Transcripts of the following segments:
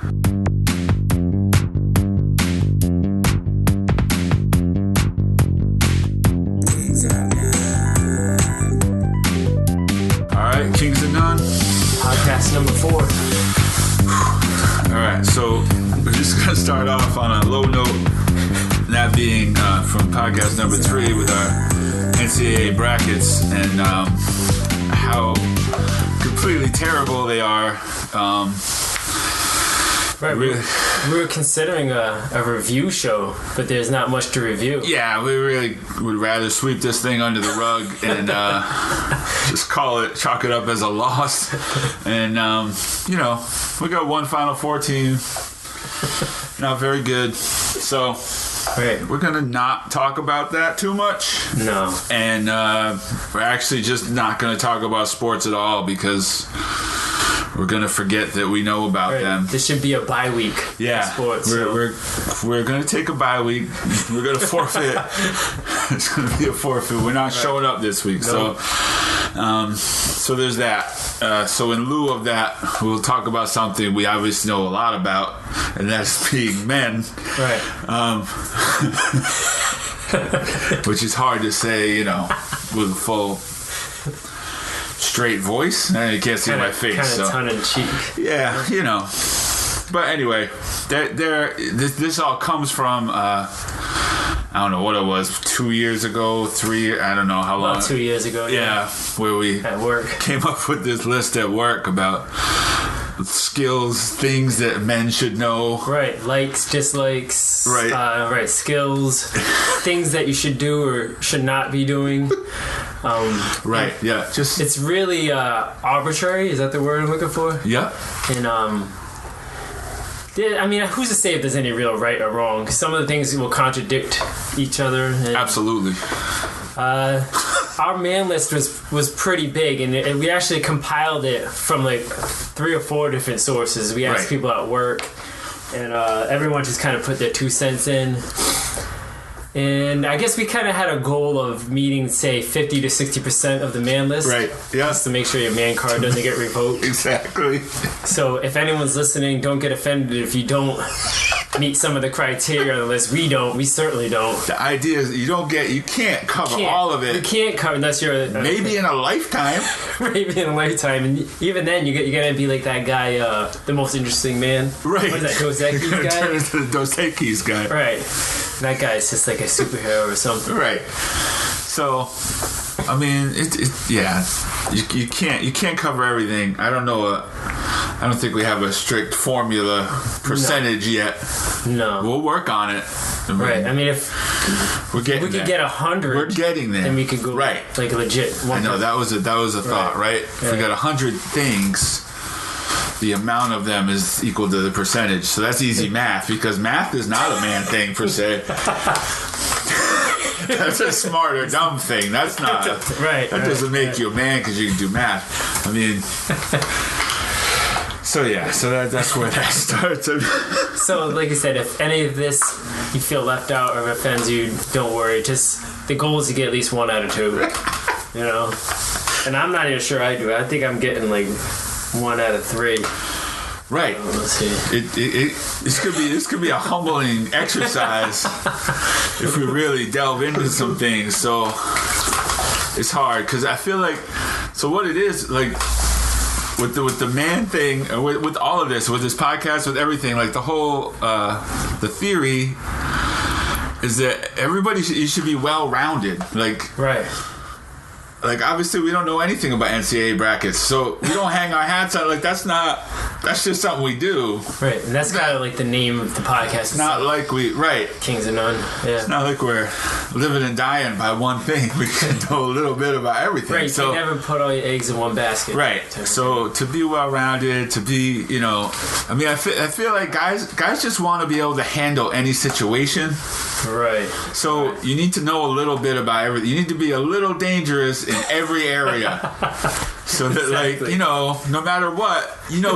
Alright, Kings of None. Podcast number 4. Alright, so we're just going to start off on a low note. That being from podcast number 3 with our NCAA brackets and how completely terrible they are. Right, we were considering a review show, but there's not much to review. Yeah, we really would rather sweep this thing under the rug and just chalk it up as a loss. And, we got one Final Four team. Not very good. So right. we're going to not talk about that too much. No. And we're actually just not going to talk about sports at all because we're going to forget that we know about them. This should be a bye week. Yeah. For sports. We're going to take a bye week. We're going to forfeit. It's going to be a forfeit. We're not showing up this week. No. So there's that. So in lieu of that, we'll talk about something we obviously know a lot about, and that's being men. Right. Which is hard to say, with a full straight voice. You can't see my face. Kind of tongue in cheek. Yeah, But anyway, this all comes from, I don't know what it was, 2 years ago, 3, I don't know how long. About 2 years ago. Yeah, where we at work came up with this list at work about skills, things that men should know. Right, likes, dislikes. Right. Skills, things that you should do or should not be doing. Right. Yeah. It's really arbitrary. Is that the word I'm looking for? Yeah. And who's to say if there's any real right or wrong? Some of the things will contradict each other. And, absolutely. Our man list was pretty big, and we actually compiled it from like 3 or 4 different sources. We asked people at work, and everyone just kind of put their 2 cents in. And I guess we kind of had a goal of meeting, say, 50 to 60% of the man list. Right, yeah. Just to make sure your man card doesn't get revoked. Exactly. So if anyone's listening, don't get offended if you don't meet some of the criteria on the list. We certainly don't. The idea is you can't cover all of it. You can't cover unless you're... maybe in a lifetime. Maybe in a lifetime. And even then, you got to be like that guy, the most interesting man. Right. What is that, Dos Equis guy? Turn into the Dos Equis guy. Right. That guy's just like a superhero or something. Right. So, I mean, you can't cover everything. I don't know. I don't think we have a strict formula percentage yet. No. We'll work on it. Right. I mean, if we could get 100, we're getting there. Then we could go like legit. I know that was a thought, right? If we got 100 things, the amount of them is equal to the percentage. So that's easy math, because math is not a man thing per se. That's a smart or dumb thing. That's not right. That doesn't make you a man because you can do math. I mean, so that's where that starts. So, like I said, if any of this you feel left out or offends you, don't worry. Just the goal is to get at least 1 out of 2. And I'm not even sure I do. I think I'm getting like 1 out of 3. Right. Let's see. This could be a humbling exercise if we really delve into some things. So it's hard because I feel like, so what it is, like with the man thing, with all of this, with this podcast, with everything, like the whole the theory is that you should be well-rounded. Like obviously we don't know anything about NCAA brackets, so we don't hang our hats on. Like that's just something we do. Right, and that's kind of like the name of the podcast. It's not like Kings of None. Yeah. It's not like we're living and dying by one thing. We can know a little bit about everything. Right, so you never put all your eggs in one basket. Right. So to be well-rounded, to be, I mean, I feel like guys just want to be able to handle any situation. Right. So you need to know a little bit about everything. You need to be a little dangerous in every area. So that, Exactly. like, no matter what,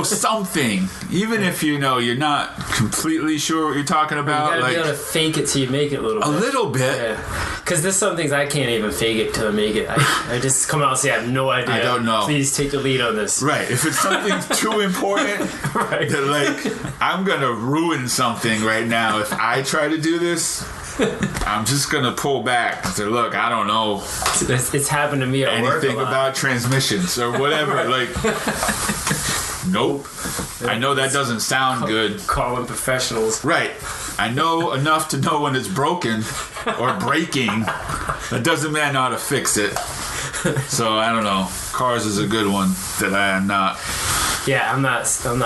something. Even if, you're not completely sure what you're talking You about. gotta Like, be able to fake it till you make it a little bit. a little bit. Yeah. Because there's some things I can't even fake it till I make it. I just come out and say, I have no idea. I don't know. Please take the lead on this. Right. If it's something too important, Right. that, like, I'm going to ruin something right now. If I try to do this, I'm just going to pull back and say, look, I don't know It's happened to me at work a anything lot. about transmissions or whatever. Like, nope. I know that doesn't sound good. Calling professionals. Right. I know enough to know when it's broken or breaking. That doesn't mean I know how to fix it. So I don't know. Cars is a good one that I am not. Yeah, I'm not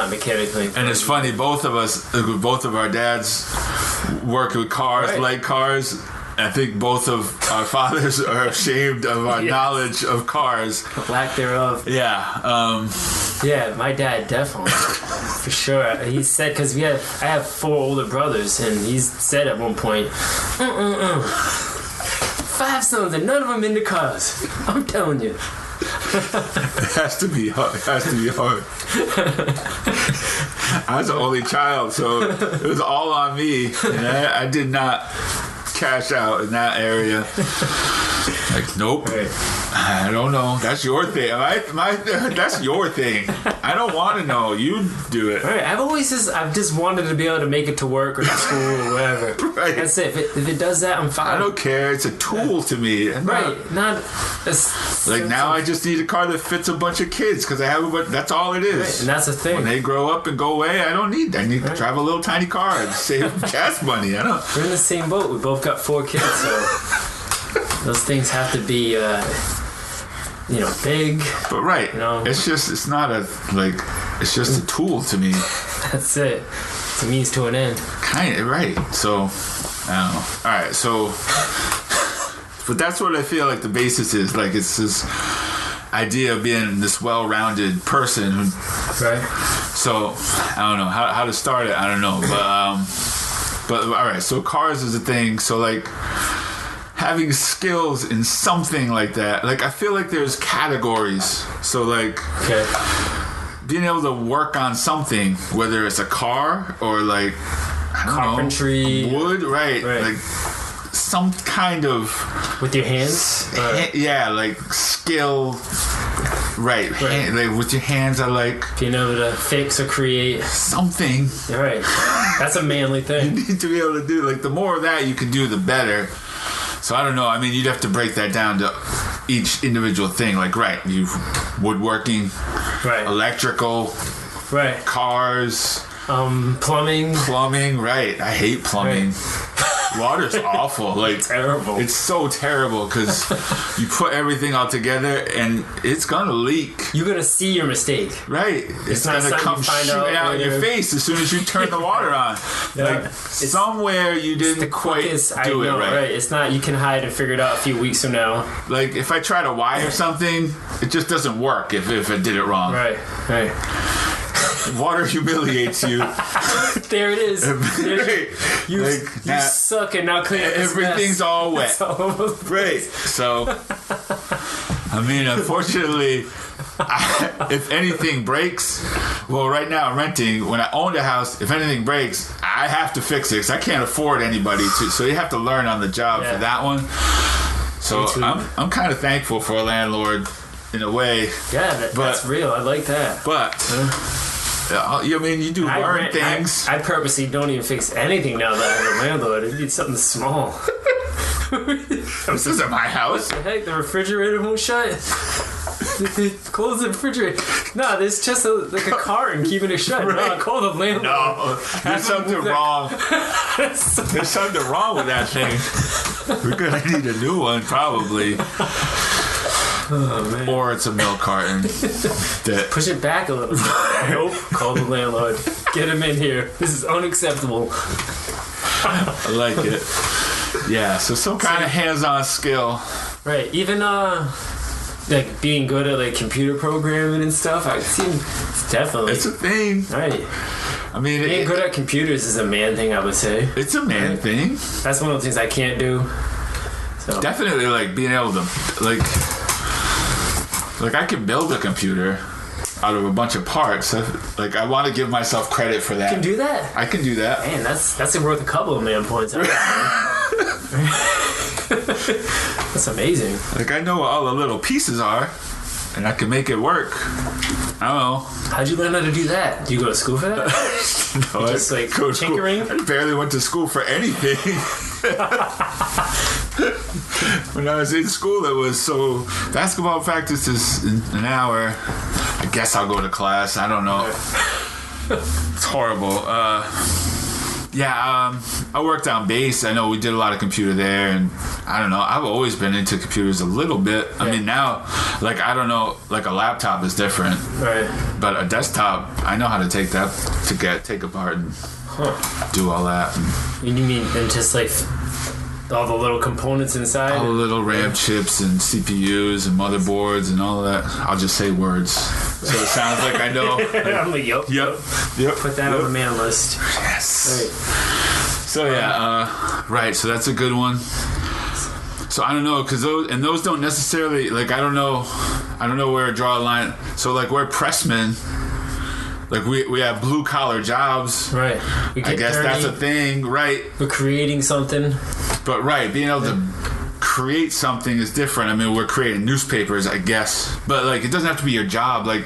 mechanically. And it's funny, both of our dads work with cars, Right. like cars. I think both of our fathers are ashamed of our Yes. knowledge of cars. Lack thereof. Yeah. Yeah, my dad definitely, for sure. He said because I have 4 older brothers, and he's said at one point, 5 sons and none of them into cars. I'm telling you. It has to be hard. It has to be hard. I was the only child, so it was all on me. And I did not cash out in that area. Like, nope. Right. I don't know. That's your thing. That's your thing. I don't want to know. You do it. Right, I've just wanted to be able to make it to work or to school or whatever. Right. That's it. If it does that, I'm fine. I don't care. It's a tool to me. I'm not- Right, not like now, I just need a car that fits a bunch of kids because I have a bunch. That's all it is. Right, and that's the thing. When they grow up and go away, I need to drive a little tiny car and save gas money. I don't. We're in the same boat. We both got 4 kids, so those things have to be, big. But right, it's just a tool to me. That's it. It's a means to an end. Kind of right. So I don't know. All right. So, but that's what I feel like the basis is. Like it's this idea of being this well-rounded person. Right. So I don't know how to start it. I don't know. But all right. So cars is a thing. So like having skills in something like that. Like I feel like there's categories. So like. Okay. Being able to work on something, whether it's a car or like I don't Carpentry. know, wood, right? Like some kind of With your hands? yeah, like skill, right? Like with your hands, I like Being able to fix or create. something. Right. That's a manly You thing. need to be able to do like the more of that you can do, the better. So I don't know. I mean, you'd have to break that down to each individual thing. Like, right, you woodworking, Right. electrical, Right. cars. Plumbing. Plumbing, right. I hate plumbing. Water's awful. Like Terrible. It's so terrible because you put everything all together and it's gonna leak. You're gonna see your mistake. Right. It's not gonna something come you find shooting out in later. your face as soon as you turn the water on. Yeah. Like It's somewhere you the didn't quite quickest. I do know, it right. It's not. You can hide and figure it out a few weeks from now. Like if I try to wire something, it just doesn't work if I did it wrong. Right. Right. Water humiliates you. There it is. Right. You, Like, you suck and now clean up this everything's mess. all wet. It's all over the Right. So, I mean, unfortunately, if anything breaks, well, right now I'm renting. When I owned a house, if anything breaks, I have to fix it because I can't afford anybody to. So you have to learn on the job Yeah. for that one. So Me too. I'm kind of thankful for a landlord in a way, Yeah, But- that's real. I like that. but I mean, you do learn things. I purposely don't even fix anything now that I have a landlord. I need something small. This isn't my house. Heck, the refrigerator won't shut. Close the refrigerator. No, there's just like a carton keeping it shut. No, Right. call the landlord. No, there's something wrong. There's something wrong with that thing. We're gonna need a new one, probably. Oh, man. Or it's a milk carton. That Push it back a little. Nope. Call the landlord. Get him in here. This is unacceptable. I like it. Yeah, so some kind of hands-on skill. Right. Even like being good at like computer programming and stuff. I see. It's definitely It's a thing. right. I mean, Being good at computers is a man thing. I would say it's a man thing. that's one of the things I can't do. So Definitely, like being able to, like, like I can build a computer out of a bunch of parts. Like I want to give myself credit for that. You can do that? I can do that. Man, that's worth a couple of man points. That's amazing. Like I know what all the little pieces are, and I can make it work. I don't know. How'd you learn how to do that? Do you go to school for that? No, just like tinkering? I barely went to school for anything. When I was in school, it was so basketball practice is an hour. I guess I'll go to class. I don't know. It's horrible. I worked on base. I know we did a lot of computer there, and I don't know. I've always been into computers a little bit. I mean, now, like, I don't know, like a laptop is different. Right. But a desktop, I know how to take apart and do all that. You mean and just like all the little components inside? All the little RAM chips and CPUs and motherboards and all of that. I'll just say words. So it sounds like I know. I'm like, yep. Put that on the man list. Yes. Right. So right. So that's a good one. So I don't know, because those don't necessarily, like, I don't know where to draw a line. So like we're pressmen. Like we have blue collar jobs. Right. I guess dirty. That's a thing, right? We're creating something. But being able to create something is different. I mean, we're creating newspapers, I guess. But like, it doesn't have to be your job. Like,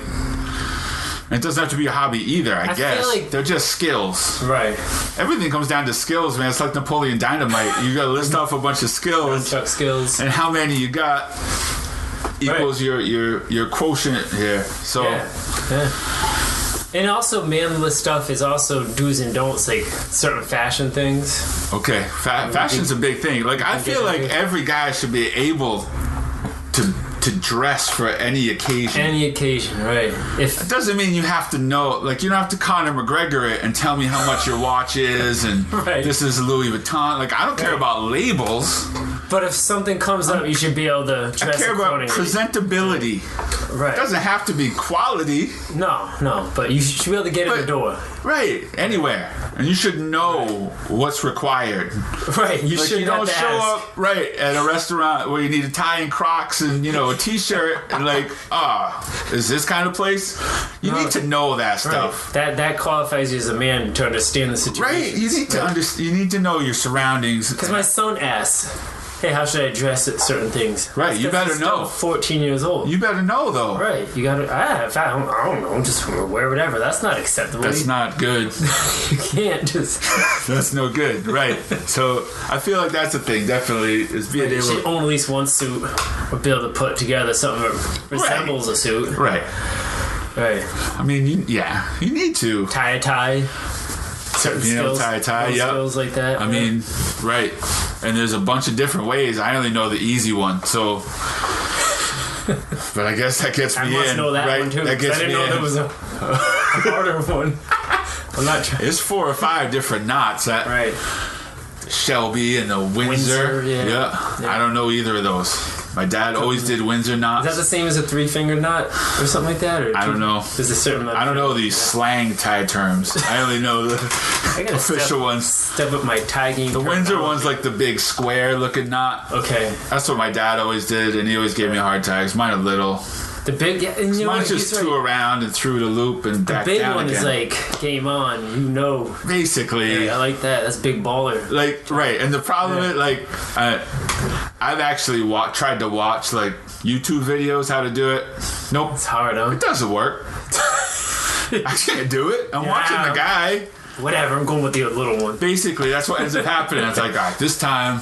it doesn't have to be a hobby either, I guess. Feel like they're just skills. Right. Everything comes down to skills, man. It's like Napoleon Dynamite. You got to list off a bunch of skills. Chuck skills. And how many you got equals your quotient here. So. Yeah. And also, manless stuff is also do's and don'ts, like certain fashion things. Okay, fashion's a big thing. Like, I feel like every guy should be able to dress for any occasion. Any occasion, right. It doesn't mean you have to know, like, you don't have to Conor McGregor it and tell me how much your watch is and this is Louis Vuitton. Like, I don't care about labels. But if something comes up, you should be able to dress accordingly. I care about presentability. Right. It doesn't have to be quality. No, but you should be able to get in the door. Right, anywhere. And you should know what's required. Right, you don't show up at a restaurant where you need a tie and Crocs and, a t-shirt and like, is this kind of place? You need to know that stuff. Right. That qualifies you as a man to understand the situation. Right, you need to you need to know your surroundings. Because my son asks, hey, how should I dress at certain things? Right, you better know. 14 years old. You better know, though. Right, you gotta. I don't know. Just wear whatever. That's not acceptable. That's not good. You can't just. That's no good. Right. So I feel like that's a thing. Definitely is being able. You should own at least one suit, or be able to put together something that resembles a suit. Right. Right. I mean, you need to tie a tie. Certain skills, tie. Yep. Skills like that. I mean, right. And there's a bunch of different ways. I only know the easy one, so. But I guess that gets me in. I must know that one too. That gets I didn't know there was a harder one. I'm not trying. It's 4 or 5 different knots. Right. Shelby and the Windsor. Yeah. I don't know either of those. My dad always did Windsor knots. Is that the same as a 3-finger knot or something like that? Or I don't know. There's a certain amount. I don't know these slang tie terms. I only know the official ones. Step up my tie game. The Windsor one's like the big square looking knot. Okay. That's what my dad always did, and he always gave me a hard time. Because mine are little. The big, mine's just two around and through the loop and back down again. The big one is like game on, Basically. Yeah, I like that. That's big baller. Like, right. And the problem is, like, I've actually tried to watch, like, YouTube videos how to do it. Nope. It's hard, huh? It doesn't work. I can't do it. I'm watching the guy. Whatever, I'm going with the little one. Basically, that's what ends up happening. It's like, all right, this time,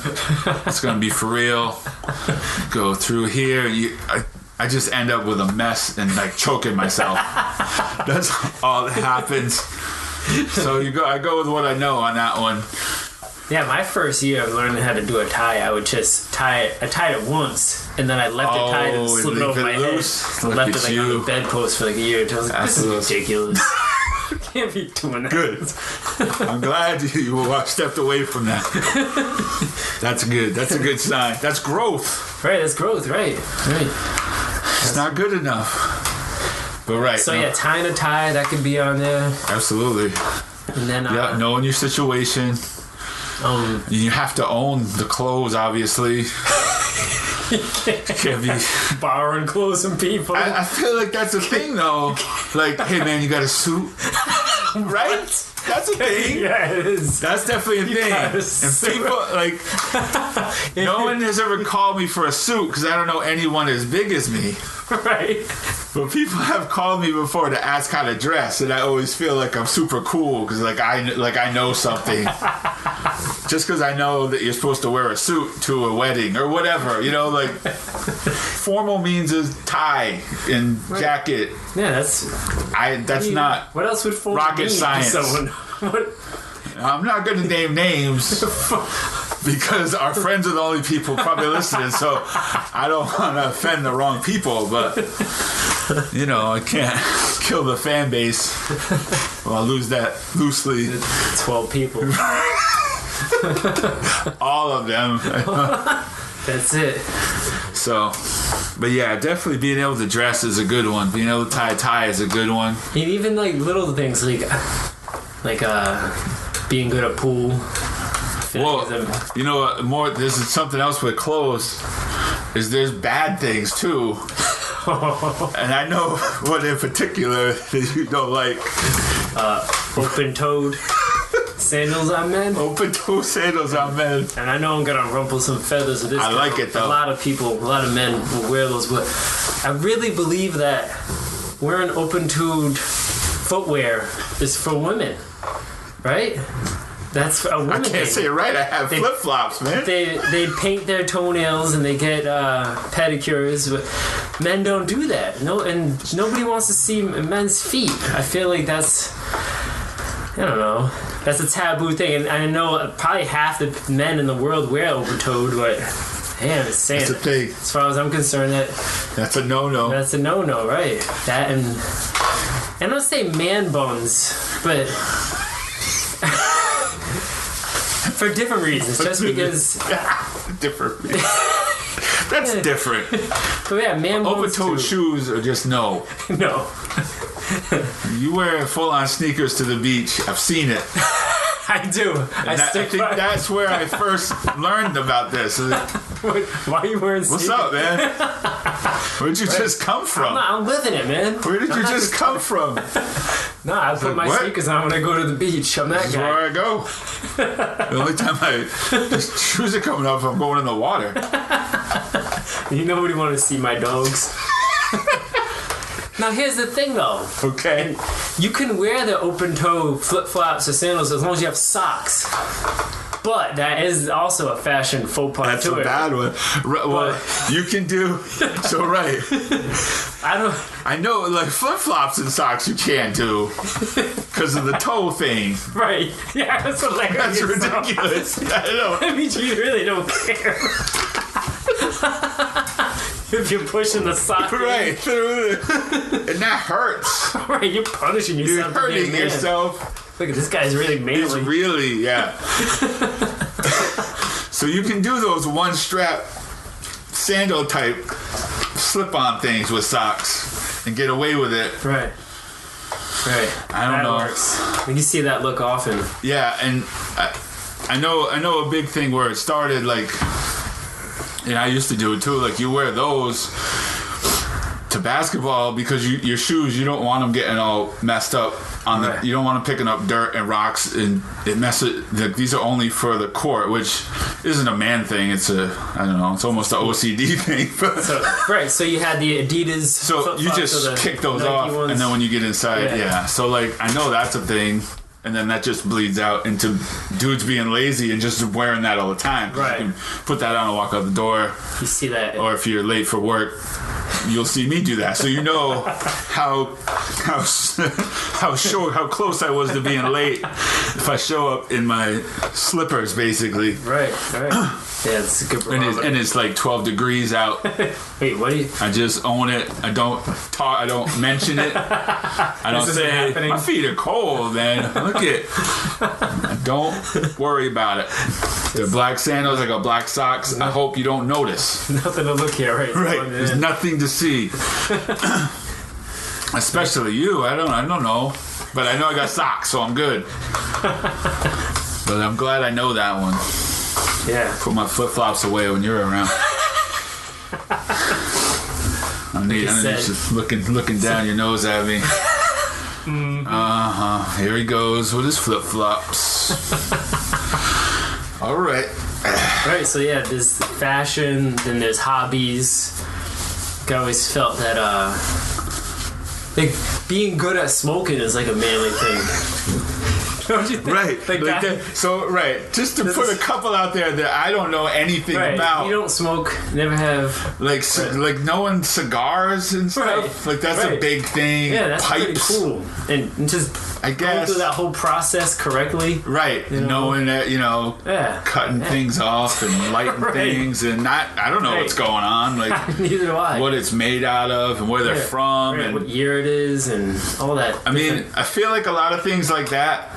it's going to be for real. Go through here. I just end up with a mess and like choking myself. That's all that happens. So I go with what I know on that one. Yeah, my first year of learning how to do a tie, I would just I tied it once, and then I left it tied and slipped it over my head. Left it like on the bedpost for like a year until I was like, this is ridiculous. Can't be doing that. Good. I'm glad you stepped away from that. That's good. That's a good sign. That's growth. Right, that's growth, right. It's not good enough. But right. So tying a tie, that could be on there. Absolutely. And then knowing your situation. You have to own the clothes, obviously. Can't be borrowing clothes from people. I feel like that's a thing though. Like, hey man, you got a suit? Right? That's a thing. Yeah, it is. That's definitely a thing. And people, like, no one has ever called me for a suit because I don't know anyone as big as me. Right. But people have called me before to ask how to dress, and I always feel like I'm super cool because I know something. Just because I know that you're supposed to wear a suit to a wedding or whatever, like formal means a tie and jacket. Yeah, that's not. What else would formal rocket mean science? To someone? What? I'm not going to name names because our friends are the only people probably listening, so I don't want to offend the wrong people, but I can't kill the fan base. Well, I'll lose that loosely. 12 people. All of them. That's it. So, but yeah, definitely being able to dress is a good one. Being able to tie a tie is a good one. And even like little things like being good at pool. Well, this is something else with clothes. Is there's bad things too. And I know what in particular that you don't like. Open-toed sandals on men. Open-toed sandals on men. And I know I'm gonna rumple some feathers with this. I like it though. A lot of men will wear those, but I really believe that wearing open-toed footwear is for women, right? That's a woman. I can't say it right. I have flip-flops, man. They paint their toenails and they get pedicures, but men don't do that. No, and nobody wants to see men's feet. I feel like that's a taboo thing. And I know probably half the men in the world wear open-toed, but man, it's saying that's a thing. As far as I'm concerned, that's a no-no. That's a no-no, right? That and I don't say man buns, but. For different reasons, just because. Different reasons. That's different. But yeah, man. Open-toed shoes are just no. No. You wear full-on sneakers to the beach. I've seen it. I do. I think that's where I first learned about this. Why are you wearing sneakers? What's up, man? Where'd you just come from? I'm living it, man. Where did you just come from? No, I put my sneakers on when I go to the beach. I'm that guy. That's where I go. The only time the shoes are coming off, I'm going in the water. Nobody want to see my dogs. Now here's the thing, though. Okay. You can wear the open-toe flip-flops or sandals as long as you have socks. But that is also a fashion faux pas. That's a bad one. Well, you can do so right. I know, like flip-flops and socks you can't do because of the toe thing. Right. Yeah, that's hilarious. That's ridiculous. I know. That means you really don't care. If you're pushing the sock right through and that hurts. Right, you're punishing yourself. You're hurting yourself. Look at this guy's really manly. It's really, yeah. So you can do those one strap sandal type slip-on things with socks and get away with it. Right. I don't know. Works. You see that look often. Yeah, and I know a big thing where it started, like, and I used to do it too. Like, you wear those to basketball because your shoes, you don't want them getting all messed up on the. Right. You don't want them picking up dirt and rocks, and it messes. These are only for the court, which isn't a man thing. It's it's almost an OCD thing. So you had the Adidas. So you just kick those off, and then when you get inside, yeah. So like, I know that's a thing. And then that just bleeds out into dudes being lazy and just wearing that all the time. Right. You can put that on and walk out the door. You see that. Or if you're late for work, you'll see me do that. So you know how close I was to being late if I show up in my slippers, basically. Right. Yeah, it's a good barometer. And it's like 12 degrees out. Wait, what do you... I just own it. I don't talk. I don't mention it. I don't say, my feet are cold, man. Look at I don't worry about it. They're black sandals. I got black socks. I hope you don't notice. Nothing to look at, right? Right. There's nothing to see. Especially you. I don't know. But I know I got socks, so I'm good. But I'm glad I know that one. Yeah. Put my flip-flops away when you're around. Nate just looking down your nose at me. Here he goes with his flip-flops. All right. Right, so yeah, there's fashion, then there's hobbies. I always felt that like being good at smoking is like a manly thing. Don't you think? Right. Like that? So, just to put a couple out there that I don't know anything about. You don't smoke, never have. Like knowing cigars and stuff. Right. Like that's a big thing. Yeah, that's Pipes. pretty cool. And just I guess going through that whole process correctly. Right. Knowing that, cutting things off and lighting things and I don't know what's going on. Like neither do I. What it's made out of and where they're from and what year it is and all that. I mean, I feel like a lot of things like that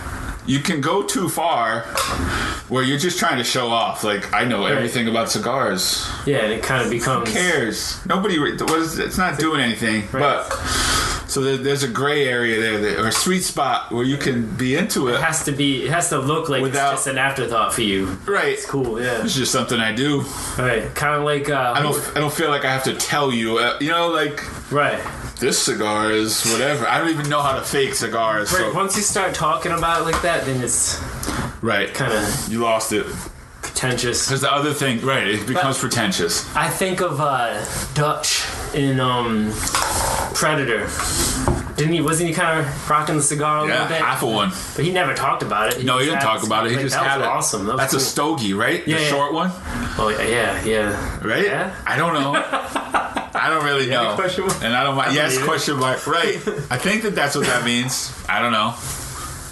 you can go too far where you're just trying to show off. Like, I know everything about cigars. Yeah, and it kind of becomes... Who cares? It's not doing anything. Right. But, so there's a gray area there, or a sweet spot where you can be into it. It has to look like it's just an afterthought for you. Right. It's cool, yeah. It's just something I do. Right. Kind of like... I don't feel like I have to tell you, Right. This cigar is whatever. I don't even know how to fake cigars. Right. So. Once you start talking about it like that, then it's kind of you lost it. Pretentious. Because the other thing, it becomes pretentious. I think of Dutch in Predator. Wasn't he kind of rocking the cigar a little bit? Yeah, half of one. But he never talked about it. He didn't talk about it. He just had it. Awesome. That's cool. a stogie, right? The short one. Oh yeah. Right? Yeah? I don't know. I don't really know. And I don't mind. Yes, question mark. Right. I think that's what that means. I don't know.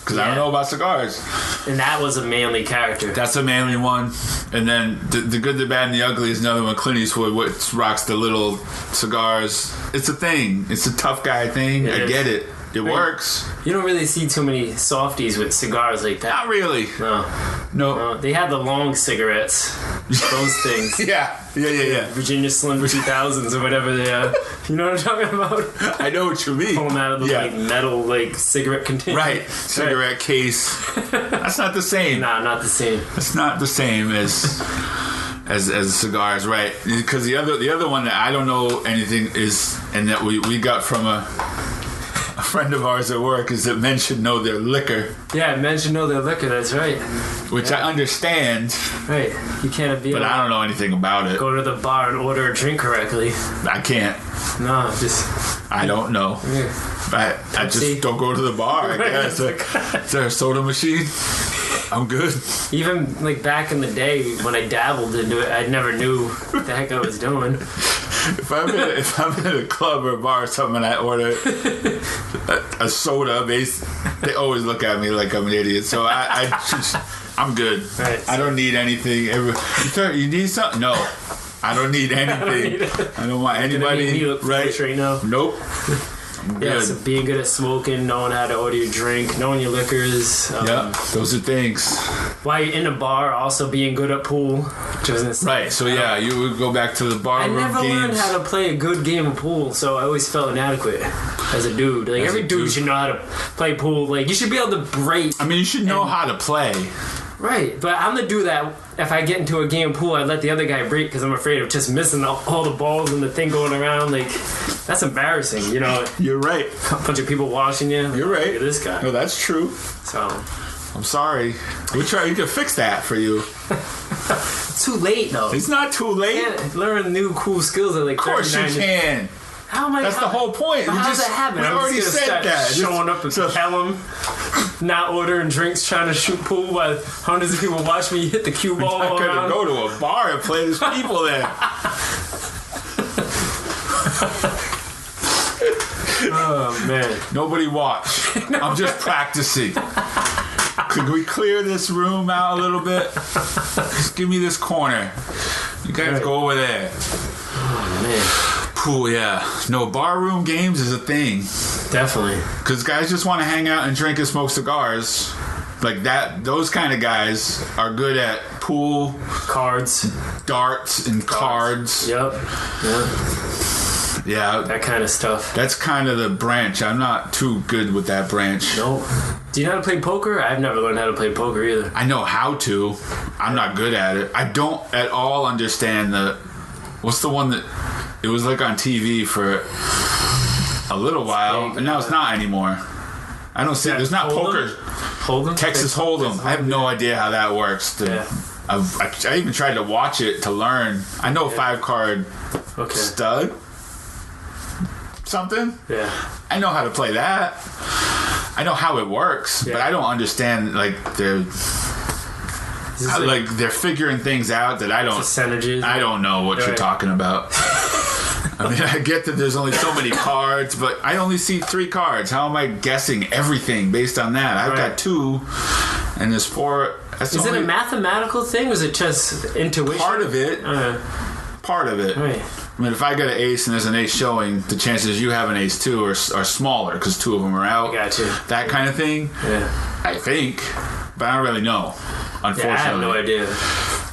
Because I don't know about cigars. And that was a manly character. That's a manly one. And then the Good, the Bad, and the Ugly is another one. Clint Eastwood, which rocks the little cigars. It's a thing. It's a tough guy thing. I get it. It works. You don't really see too many softies with cigars like that. Not really. No. They have the long cigarettes. Those things. Yeah. Virginia Slim 2000s or whatever they are. You know what I'm talking about? I know what you mean. Pull them out of the metal cigarette container. Right. Cigarette case. That's not the same. Nah, not the same. It's not the same as cigars, right? Because the other one that I don't know anything is, and that we got from a friend of ours at work, is that men should know their liquor. Yeah, men should know their liquor, that's right. Which I understand. Right. You can't be... But I don't know anything about it. Go to the bar and order a drink correctly. I can't. No, just... I don't know. Yeah. I just don't go to the bar, I guess. Is there a soda machine? I'm good. Even back in the day when I dabbled into it, I never knew what the heck I was doing. If I'm in a club or a bar or something and I order a soda, they always look at me like I'm an idiot. So I'm good. Right. I don't need anything. You need something? No. I don't need anything. I don't want anybody. Right now. Nope. Yeah, so being good at smoking, knowing how to order your drink, knowing your liquors. Those are things. While you're in a bar, also being good at pool. Right, so you would go back to the bar room games. I never learned how to play a good game of pool, so I always felt inadequate as a dude. Every dude should know how to play pool. You should be able to break. I mean, you should know how to play. Right, but I'm the dude that if I get into a game of pool, I let the other guy break because I'm afraid of just missing all the balls and the thing going around. That's embarrassing, You're right. A bunch of people watching you. You're right. Look at this guy. No, that's true. So, I'm sorry. We can fix that for you. It's too late, though. It's not too late. You can't learn new cool skills at Of course you can. That's the whole point. How does that happen? We already said that. Showing up at Pelham, not ordering drinks, trying to shoot pool while hundreds of people watch me hit the cue ball around. We're not going to go to a bar and play. There's people there. Oh, man. Nobody watch. I'm just practicing. Could we clear this room out a little bit? Just give me this corner. You guys go over there. Oh, man. Cool, yeah. No, barroom games is a thing. Definitely. Because guys just want to hang out and drink and smoke cigars. Like that, those kind of guys are good at pool, cards, darts, and cards. Yep. Yeah. That kind of stuff. That's kind of the branch. I'm not too good with that branch. Nope. Do you know how to play poker? I've never learned how to play poker either. I know how to. I'm not good at it. I don't at all understand what's the one that it was like on TV for a little while, and now it's not anymore. I don't see. There's not poker. Hold'em? Texas Hold'em. I have no idea how that works. I even tried to watch it to learn. I know 5-card stud something. Yeah. I know how to play that. I know how it works, but I don't understand like they're figuring things out that I don't. Percentages. I don't know what you're talking about. I mean, I get that there's only so many cards, but I only see 3 cards. How am I guessing everything based on that? I've got 2, and there's 4. Is it a mathematical thing, or is it just intuition? Part of it. Part of it. Right. I mean, if I get an ace and there's an ace showing, the chances you have an ace too are smaller because 2 of them are out. Gotcha. That kind of thing. Yeah. I think, but I don't really know. Unfortunately, I have no idea.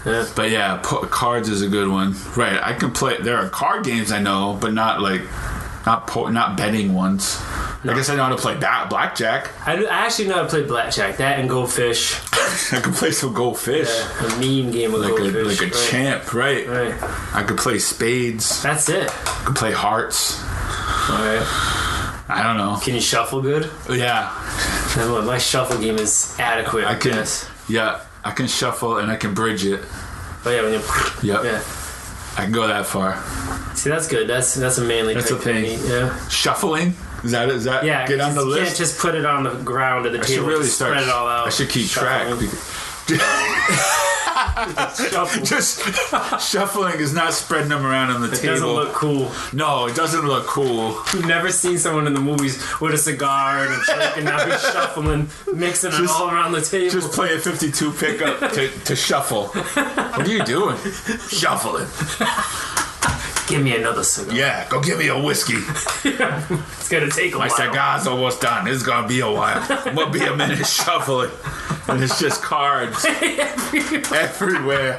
Yeah. But yeah, cards is a good one. Right, I can play. There are card games I know, but not betting ones. No. I guess I know how to play blackjack. I actually know how to play blackjack. That and Go Fish. I can play some Go Fish. Yeah, a mean game of Go Fish. Like a champ, right? Right. I could play spades. That's it. I could play hearts. All right. I don't know. Can you shuffle good? Yeah. My shuffle game is adequate. I can. Yeah, I can shuffle and I can bridge it. Oh yeah, when you. Yep. Yeah. I can go that far. See, that's good. That's a manly type thing. Yeah. Shuffling? Is that yeah, get on the list? You can't just put it on the ground of the table. Really spread it all out. I should keep track. Just shuffling is not spreading them around on the table. It doesn't look cool. No, it doesn't look cool. You've never seen someone in the movies with a cigar and a drink and now he's shuffling, mixing it all around the table. Just play a 52 pickup to shuffle. What are you doing? Shuffling. Give me another cigar. Yeah, go give me a whiskey. It's gonna take a while. My cigar's almost done. It's gonna be a while. I'm gonna be a minute shuffling. And it's just cards everywhere.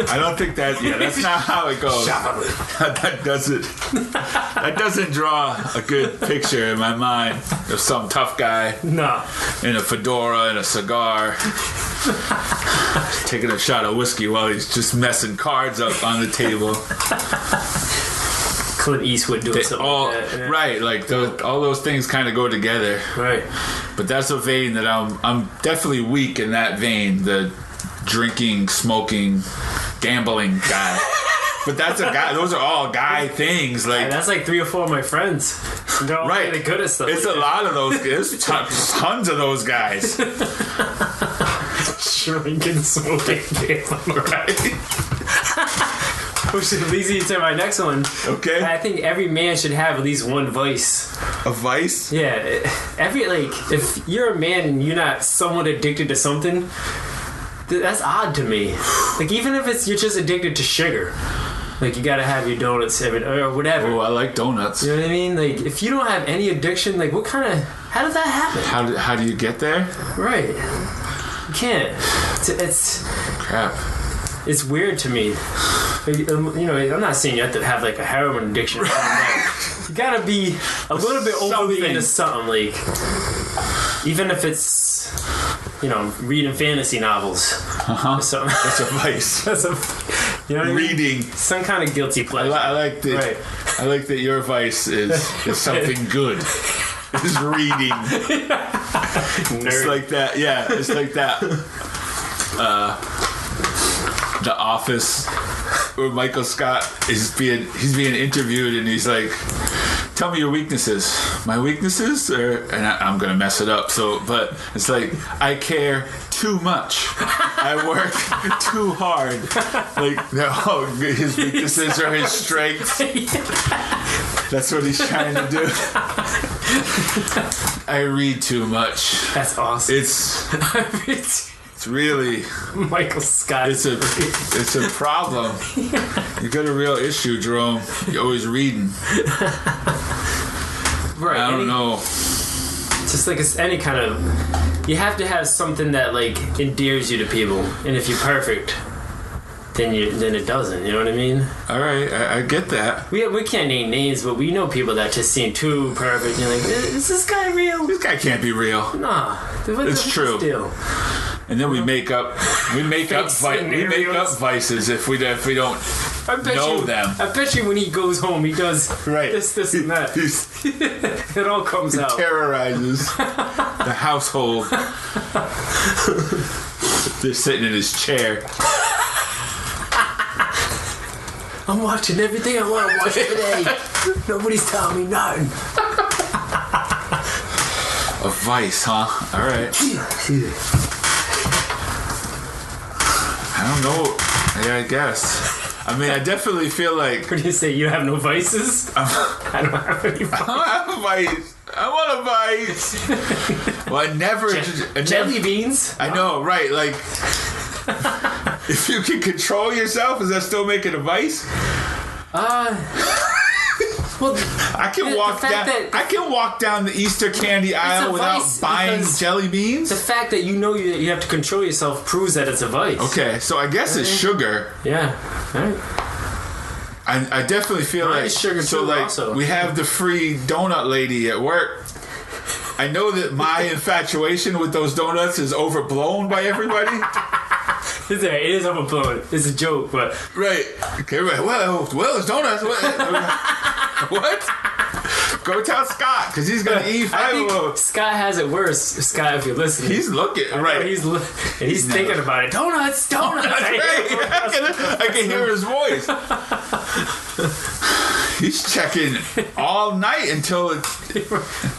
I don't think that's not how it goes. That doesn't draw a good picture in my mind of some tough guy in a fedora and a cigar taking a shot of whiskey while he's just messing cards up on the table. Clint Eastwood doing something like that. Right, like all those things kind of go together. Right. But that's a vein that I'm definitely weak in that vein, the drinking, smoking, gambling guy. But that's a guy. Those are all guy things. Like that's like 3 or 4 of my friends. They're all really good at stuff. It's like a lot of those. There's tons of those guys. Drinking, smoking, gambling. Right. Which leads me to my next one. Okay. I think every man should have at least one vice. A vice? Yeah. If you're a man and you're not somewhat addicted to something, that's odd to me. Like, even if you're just addicted to sugar. Like, you gotta have your donuts or whatever. Oh, I like donuts. You know what I mean? Like, if you don't have any addiction, like, how does that happen? How do you get there? Right. You can't. It's crap. It's weird to me. I'm not saying you have to have like a heroin addiction. You gotta be a little bit overly into something, like even if it's reading fantasy novels. That's a vice. That's a reading. Some kind of guilty pleasure. I like that. Right. I like that your vice is something good. It's reading. It's like that. Yeah, it's like that. The Office, where Michael Scott he's being interviewed and he's like, "Tell me your weaknesses." My weaknesses, and I'm gonna mess it up. But it's like, I care too much. I work too hard. Like, his weaknesses are his strengths. That's what he's trying to do. I read too much. That's awesome. It's really Michael Scott. It's a problem. You got a real issue, Jerome. You're always reading. Right. I don't know. Just like it's any kind of, you have to have something that like endears you to people, and if you're perfect, then it doesn't. You know what I mean? All right, I get that. We can't name names, but we know people that just seem too perfect. You're like, is this guy real? This guy can't be real. Nah, it's true. And then we make up vices if we don't know them. I bet you when he goes home, he does this, and that. It all comes out. Terrorizes the household. They're sitting in his chair. I'm watching everything I want to watch today. Nobody's telling me nothing. A vice, huh? All right. I don't know. Yeah, I guess. I mean, I definitely feel like... What do you say? You have no vices? I don't have any vices. I don't have a vice. I want a vice. Well, I never... Jelly beans? I know, right. Like, if you can control yourself, is that still making a vice? Well, I can walk down the Easter candy aisle without buying jelly beans. The fact that you know that you have to control yourself proves that it's a vice. Okay, so I guess it's sugar. Yeah. All right. I definitely feel like sugar so. Too, like also. We have the free donut lady at work. I know that my infatuation with those donuts is overblown by everybody. It is overblown. It's a joke, but right. Okay, right. Well, it's donuts. What? Go tell Scott because he's gonna eat. I think Scott has it worse. Scott, if you're listening, he's looking right. He's thinking about it. Donuts. Right. I can hear his voice. He's checking all night until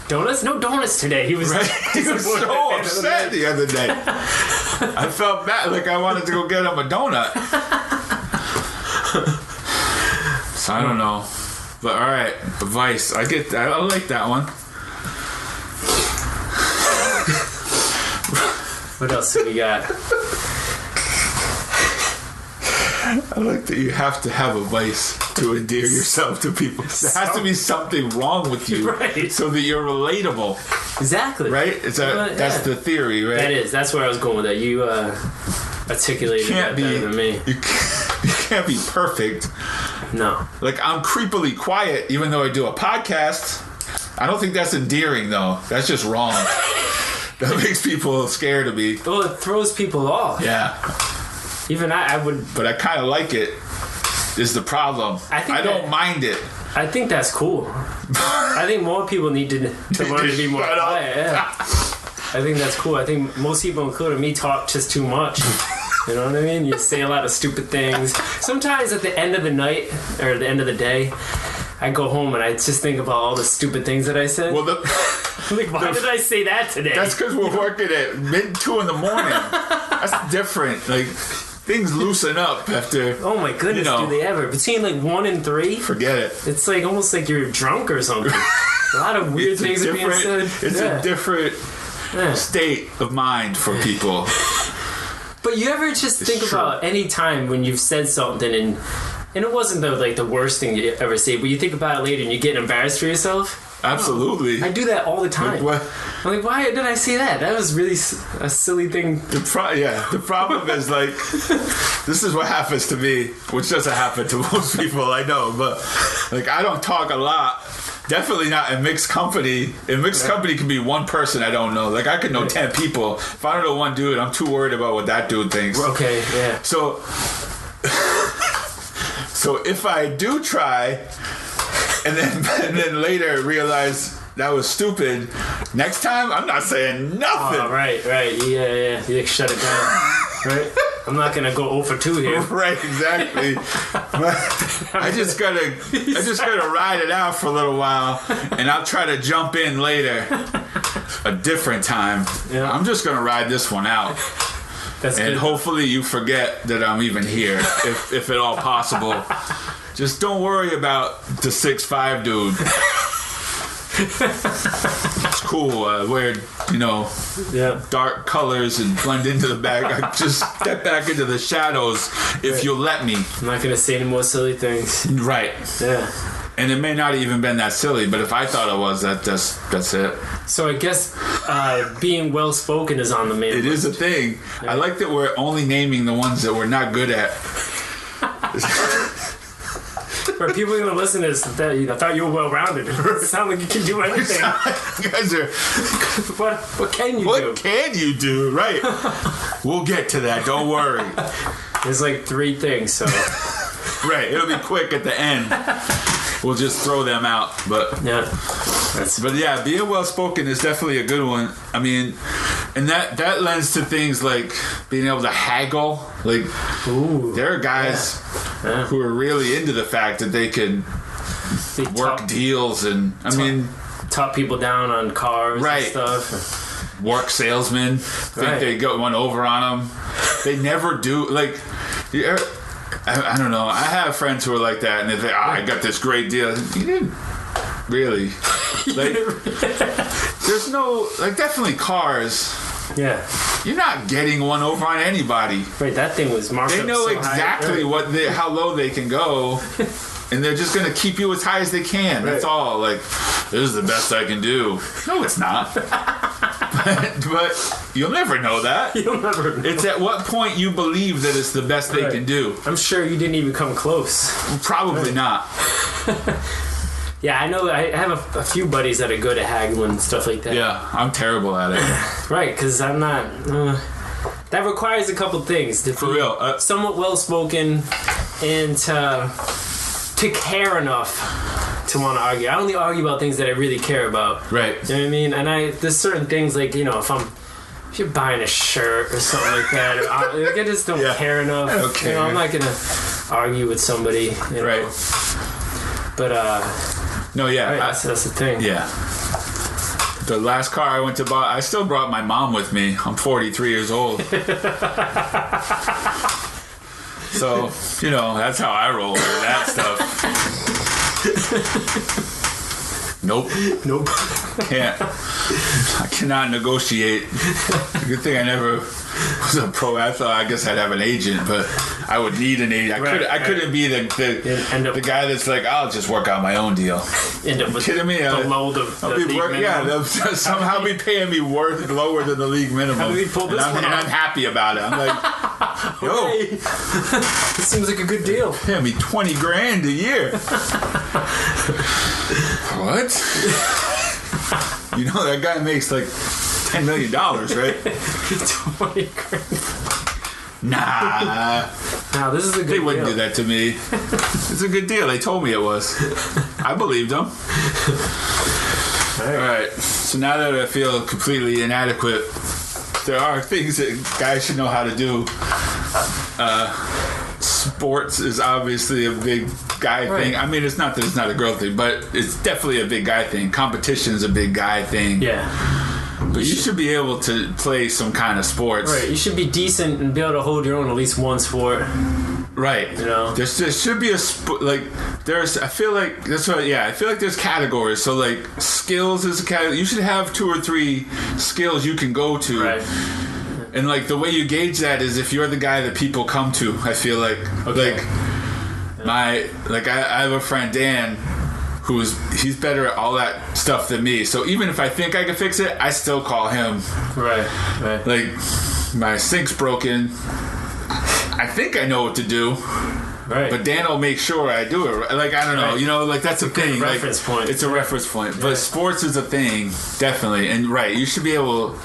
donuts. No donuts today. He was he was so upset the other day. I felt bad, like I wanted to go get him a donut. So I don't know. But all right, Vice. I get that. I like that one. What else do we got? I like that you have to have a vice to endear yourself to people. There has to be something wrong with you, right, so that you're relatable. Exactly. Right? That's the theory, right? That is. That's where I was going with that. You articulated that better than me. You can't be perfect. No. Like, I'm creepily quiet even though I do a podcast. I don't think that's endearing, though. That's just wrong. That makes people scared of me. Well, it throws people off. Yeah. Even I would... But I kind of like it, is the problem. I don't mind it. I think that's cool. I think more people need to learn to be more quiet. Yeah. I think that's cool. I think most people, including me, talk just too much. You know what I mean? You say a lot of stupid things. Sometimes at the end of the night, or the end of the day, I go home and I just think about all the stupid things that I said. Well, like, why did I say that today? That's because we're working at 2 a.m. That's different. Like, things loosen up after. Oh my goodness, do they ever? Between like 1 and 3, forget it. It's like almost like you're drunk or something. A lot of weird things are being said. It's a different state of mind for people. But you ever just think about any time when you've said something and it wasn't the worst thing you ever say, but you think about it later and you get embarrassed for yourself? Absolutely. I do that all the time. Like, I'm like, why did I say that? That was really a silly thing. The problem is, like, this is what happens to me, which doesn't happen to most people I know, but, like, I don't talk a lot. Definitely not in mixed company. In mixed company can be one person I don't know. Like, I could know 10 people. If I don't know one dude, I'm too worried about what that dude thinks. Okay, yeah. So if I do try, and then later realize that was stupid, next time I'm not saying nothing. Oh, right. Yeah. You shut it down. Right? I'm not gonna go 0 for 2 here. Right, exactly. I just gotta ride it out for a little while, and I'll try to jump in later, a different time. Yeah. I'm just gonna ride this one out. That's and good. Hopefully you forget that I'm even here, if at all possible. Just don't worry about the 6'5" dude. It's cool. Wear, dark colors and blend into the back. I just step back into the shadows if you'll let me. I'm not going to say any more silly things. Right. Yeah. And it may not even been that silly, but if I thought it was, that's it. So I guess being well spoken is on the main list. It is a thing. Yeah. I like that we're only naming the ones that we're not good at. For people going to listen to this, I thought you were well-rounded. It sounds like you can do anything. You guys are... What can you do? What can you do? Right. We'll get to that. Don't worry. There's like 3 things, so... Right. It'll be quick at the end. We'll just throw them out. But yeah, being well spoken is definitely a good one. I mean, and that lends to things like being able to haggle. Like, there are guys who are really into the fact that they can work deals, and I mean, top people down on cars and stuff. Work salesmen think they got one over on them. They never do. Like, I don't know. I have friends who are like that, and they say, I got this great deal. You didn't really. Like, there's no, like, definitely cars. Yeah. You're not getting one over on anybody. Right, that thing was marked up. They know exactly how low they can go, and they're just gonna keep you as high as they can. That's all. Like, this is the best I can do. No, it's not. but you'll never know that. You'll never know. It's at what point you believe that it's the best they can do. I'm sure you didn't even come close. Probably not. Yeah, I know. I have a few buddies that are good at haggling and stuff like that. Yeah, I'm terrible at it. Right, because I'm not. That requires a couple things to For real. Somewhat well spoken and to care enough to want to argue. I only argue about things that I really care about. Right. You know what I mean? And there's certain things like, you know, if you're buying a shirt or something like that, I just don't care enough. Okay. You know, I'm not gonna argue with somebody. You know? Right. But no, yeah, that's the thing. Yeah. The last car I went to buy, I still brought my mom with me. I'm 43 years old. So, you know, that's how I roll with that stuff. Nope. I cannot negotiate. Good thing I never was a pro athlete. I guess I'd have an agent, but I would need an agent. I couldn't be the guy that's like, I'll just work out my own deal. End up with kidding me? Below the league minimum. Yeah, they'll somehow be paying me lower than the league minimum. How do we pull this one off? And I'm happy about it. I'm like, yo, this seems like a good deal. Pay me $20,000 a year. What? You know that guy makes like $10 million, right? 20 grand. Nah, this is a good deal. They wouldn't do that to me. It's a good deal. They told me it was. I believed them. All right. So now that I feel completely inadequate, there are things that guys should know how to do. Sports is obviously a big guy thing. I mean, it's not that it's not a girl thing, but it's definitely a big guy thing. Competition is a big guy thing. Yeah. But you should be able to play some kind of sports. Right. You should be decent and be able to hold your own at least one sport. Right. You know? There should be I feel like there's categories. So like skills is a category. You should have 2 or 3 skills you can go to. Right. And like the way you gauge that is if you're the guy that people come to. I feel like I have a friend Dan he's better at all that stuff than me. So even if I think I can fix it, I still call him. Right. Like my sink's broken. I think I know what to do. Right. But Dan will make sure I do it. Like, I don't know. You know, like that's a thing. Reference point. It's a reference point. Yeah. But sports is a thing, definitely. And you should be able.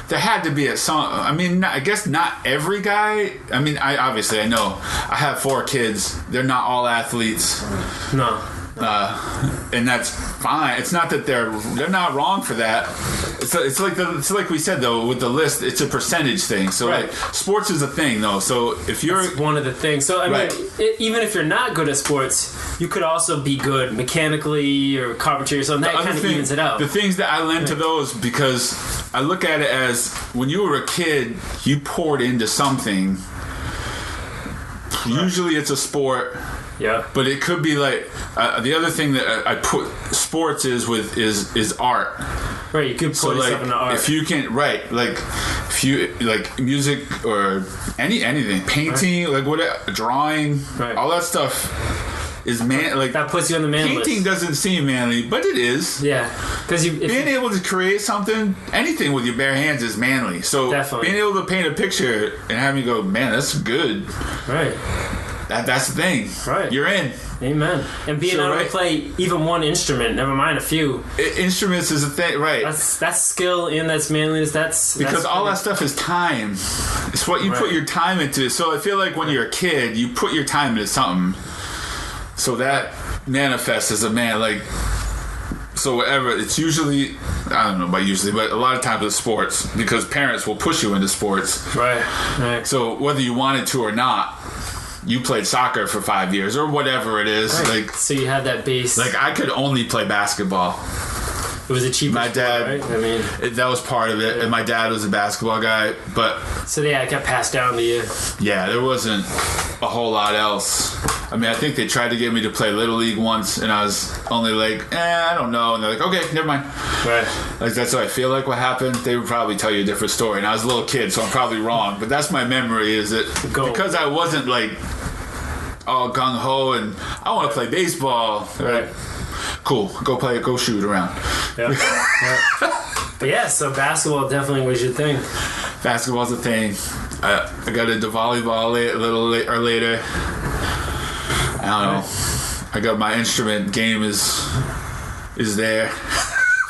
There had to be I mean, I guess not every guy. I mean, I know. I have 4 kids. They're not all athletes. No. And that's fine. It's not that they're not wrong for that. It's like we said though with the list. It's a percentage thing. So like sports is a thing though. So if you're one of the things. So I mean, even if you're not good at sports, you could also be good mechanically or carpentry or something. That kind of evens it out. The things that I lend to those because I look at it as when you were a kid, you poured into something. Usually it's a sport. Yeah, but it could be like the other thing that I put sports is art. Right, you could put yourself into art. If you can, if you like music or anything, painting, like what, drawing, all that stuff is that puts you on the man list. Painting doesn't seem manly, but it is. Yeah, because being able to create something, anything with your bare hands is manly. So definitely. Being able to paint a picture and having you go, man, that's good. Right. That's the thing. Right. You're in. Amen. And being able to play even one instrument, never mind a few. Instruments is a thing, right. That's skill and that's manliness. Because all that stuff is time. It's what you put your time into. So I feel like when you're a kid, you put your time into something. So that manifests as a man, like, so whatever, it's usually, I don't know about usually, but a lot of times it's sports, because parents will push you into sports. Right. So whether you wanted to or not, you played soccer for 5 years or whatever it is. Right. Like, so you had that base. Like, I could only play basketball. It was a cheaper My dad, sport, right? I mean, that was part of it. Yeah. And my dad was a basketball guy, but so yeah, it got passed down to you. yeah, there wasn't a whole lot else. I mean, I think they tried to get me to play Little League once, and I was only like, I don't know. And they're like, okay, never mind. Right. Like, that's what I feel like what happened. They would probably tell you a different story. And I was a little kid, so I'm probably wrong. But that's my memory, is that because I wasn't like all gung-ho and I want to play baseball. Right. Cool. Go shoot around. Yeah. But yeah, so basketball definitely was your thing. Basketball's a thing. I got into volleyball a little later. I don't know. I got my instrument game is there.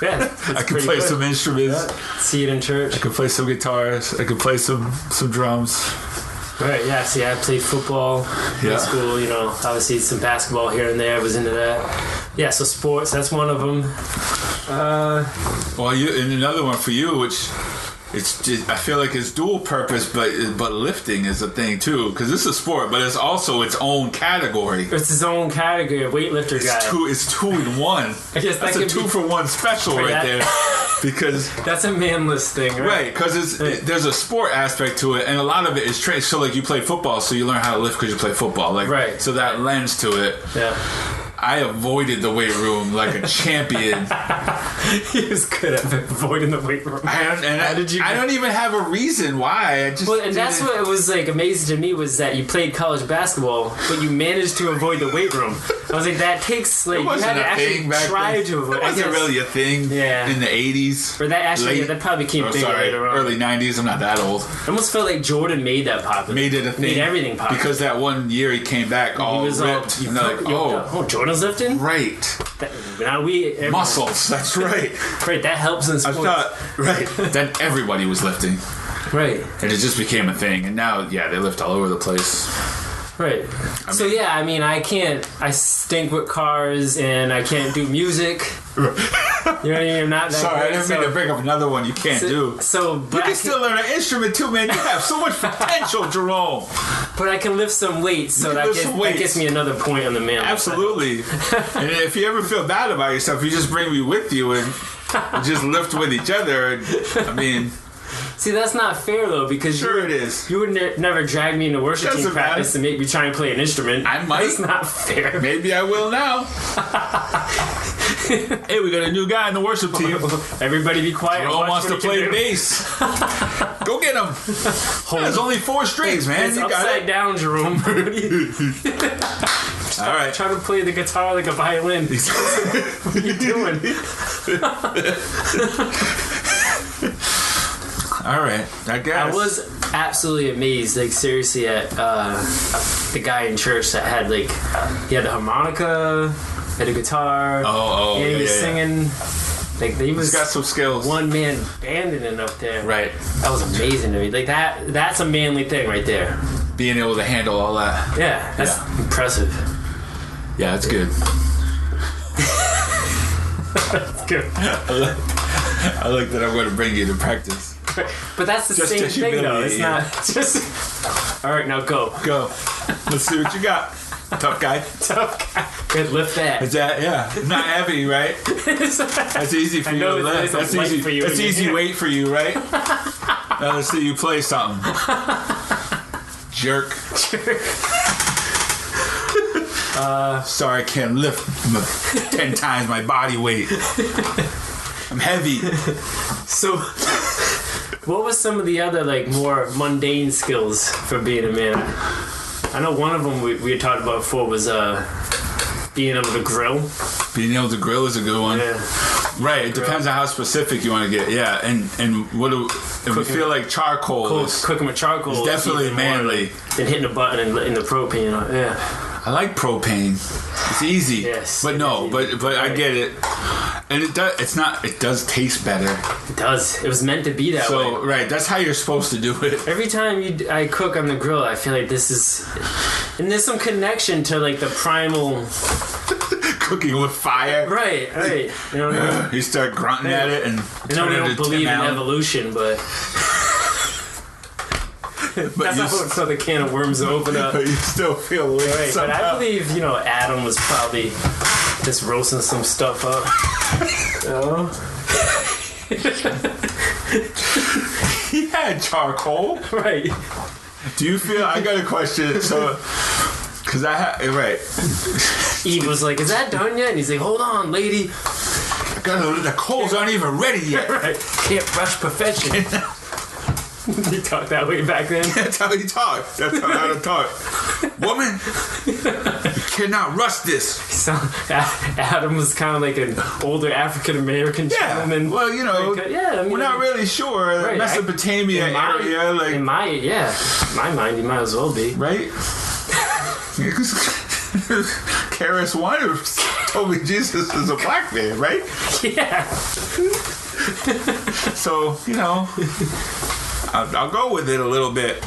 Yeah, I can play some instruments. Yeah. See it in church. I can play some guitars. I can play some drums. Right, yeah. See, I played football in school, you know, obviously some basketball here and there. I was into that. Yeah, so sports, that's one of them. Well, and another one for you, which it's just, I feel like it's dual purpose, but lifting is a thing too, because it's a sport, but it's also its own category. It's its own category, a weightlifter guy. It's two in one. I guess that's a 2-for-1 special right there. Because that's a manless thing, right? Right, because there's a sport aspect to it, and a lot of it is trained. So, like, you play football, so you learn how to lift because you play football. Like, right. So that lends to it. Yeah. I avoided the weight room like a champion. He was good at avoiding the weight room. I don't even have a reason why. I just that's what it was like amazing to me, was that you played college basketball, but you managed to avoid the weight room. I was like, that takes like you had to actually try to avoid. It wasn't really a thing. In the 80s. Or that actually that probably became bigger later on. Early 90s. I'm not that old. I almost felt like Jordan made that popular. Made it a thing. Made everything popular. Because that one year he came back all ripped. Jordan's lifting? Right. Now muscles. That's right. Right. That helps in sports. Right. Then everybody was lifting. Right. And it just became a thing. And now, they lift all over the place. Right. I stink with cars and I can't do music. You know what I mean? I'm not that Sorry, great, I didn't mean to bring up another one you can't do. But you can still learn an instrument too, man. You have so much potential, Jerome. But I can lift some weights, so that gets me another point on the man. Absolutely. And if you ever feel bad about yourself, you just bring me with you and just lift with each other. I mean... See, that's not fair, though, because it is. You would never drag me into worship team practice and make me try and play an instrument. I might. That's not fair. Maybe I will now. Hey, we got a new guy in the worship team. Everybody be quiet. Jerome wants to play bass. Go get him. There's only 4 strings, man. It's upside down, Jerome. All right. Try to play the guitar like a violin. What are you doing? All right, I guess. I was absolutely amazed, like seriously, at the guy in church that had he had a harmonica, had a guitar, and he was singing. Like he's got some skills. One man banding it up there. Right. That was amazing to me. Like that's a manly thing right there. Being able to handle all that. Yeah, that's impressive. Yeah, that's good. That's good. I like that I'm going to bring you to practice. But that's the same thing, though. It's not just... All right, now go. Go. Let's see what you got. Tough guy. Good, lift that. Is that, not heavy, right? That's easy for you to lift. That's easy for you. That's easy weight for you, right? Now let's see you play something. Jerk. Sorry, I can't lift 10 times my body weight. I'm heavy. So, what was some of the other more mundane skills for being a man? I know one of them we had talked about before was being able to grill. Being able to grill is a good one. Yeah. Right. It depends on how specific you want to get. Yeah, and we feel like charcoal is cooking with charcoal. It's definitely manly. Than hitting a button in the propane. Yeah. I like propane. It's easy. Yes. But no, but I get it. And it does. It's not. It does taste better. It does. It was meant to be that way. So right, that's how you're supposed to do it. Every time I cook on the grill, I feel like this is, and there's some connection to like the primal Cooking with fire. Right. You know, you start grunting at it and I know we don't believe in Allen. evolution, but that's not the can of worms to open up. But you still feel weird. Right, but I believe Adam was probably just roasting some stuff up. He had charcoal. Right. Do you feel? I got a question. So, because right. Eve was like, "Is that done yet?" And he's like, "Hold on, lady. The coals aren't even ready yet." Right. Can't rush perfection." He talked that way back then. That's how he talked. That's how Adam talk. Woman, you cannot rush this. So Adam was kind of like an older African American gentleman. Well, we're not really sure. Right, Mesopotamia area, like in my mind, you might as well be right. Karis One told me Jesus is a black man, right? Yeah. So I'll go with it a little bit.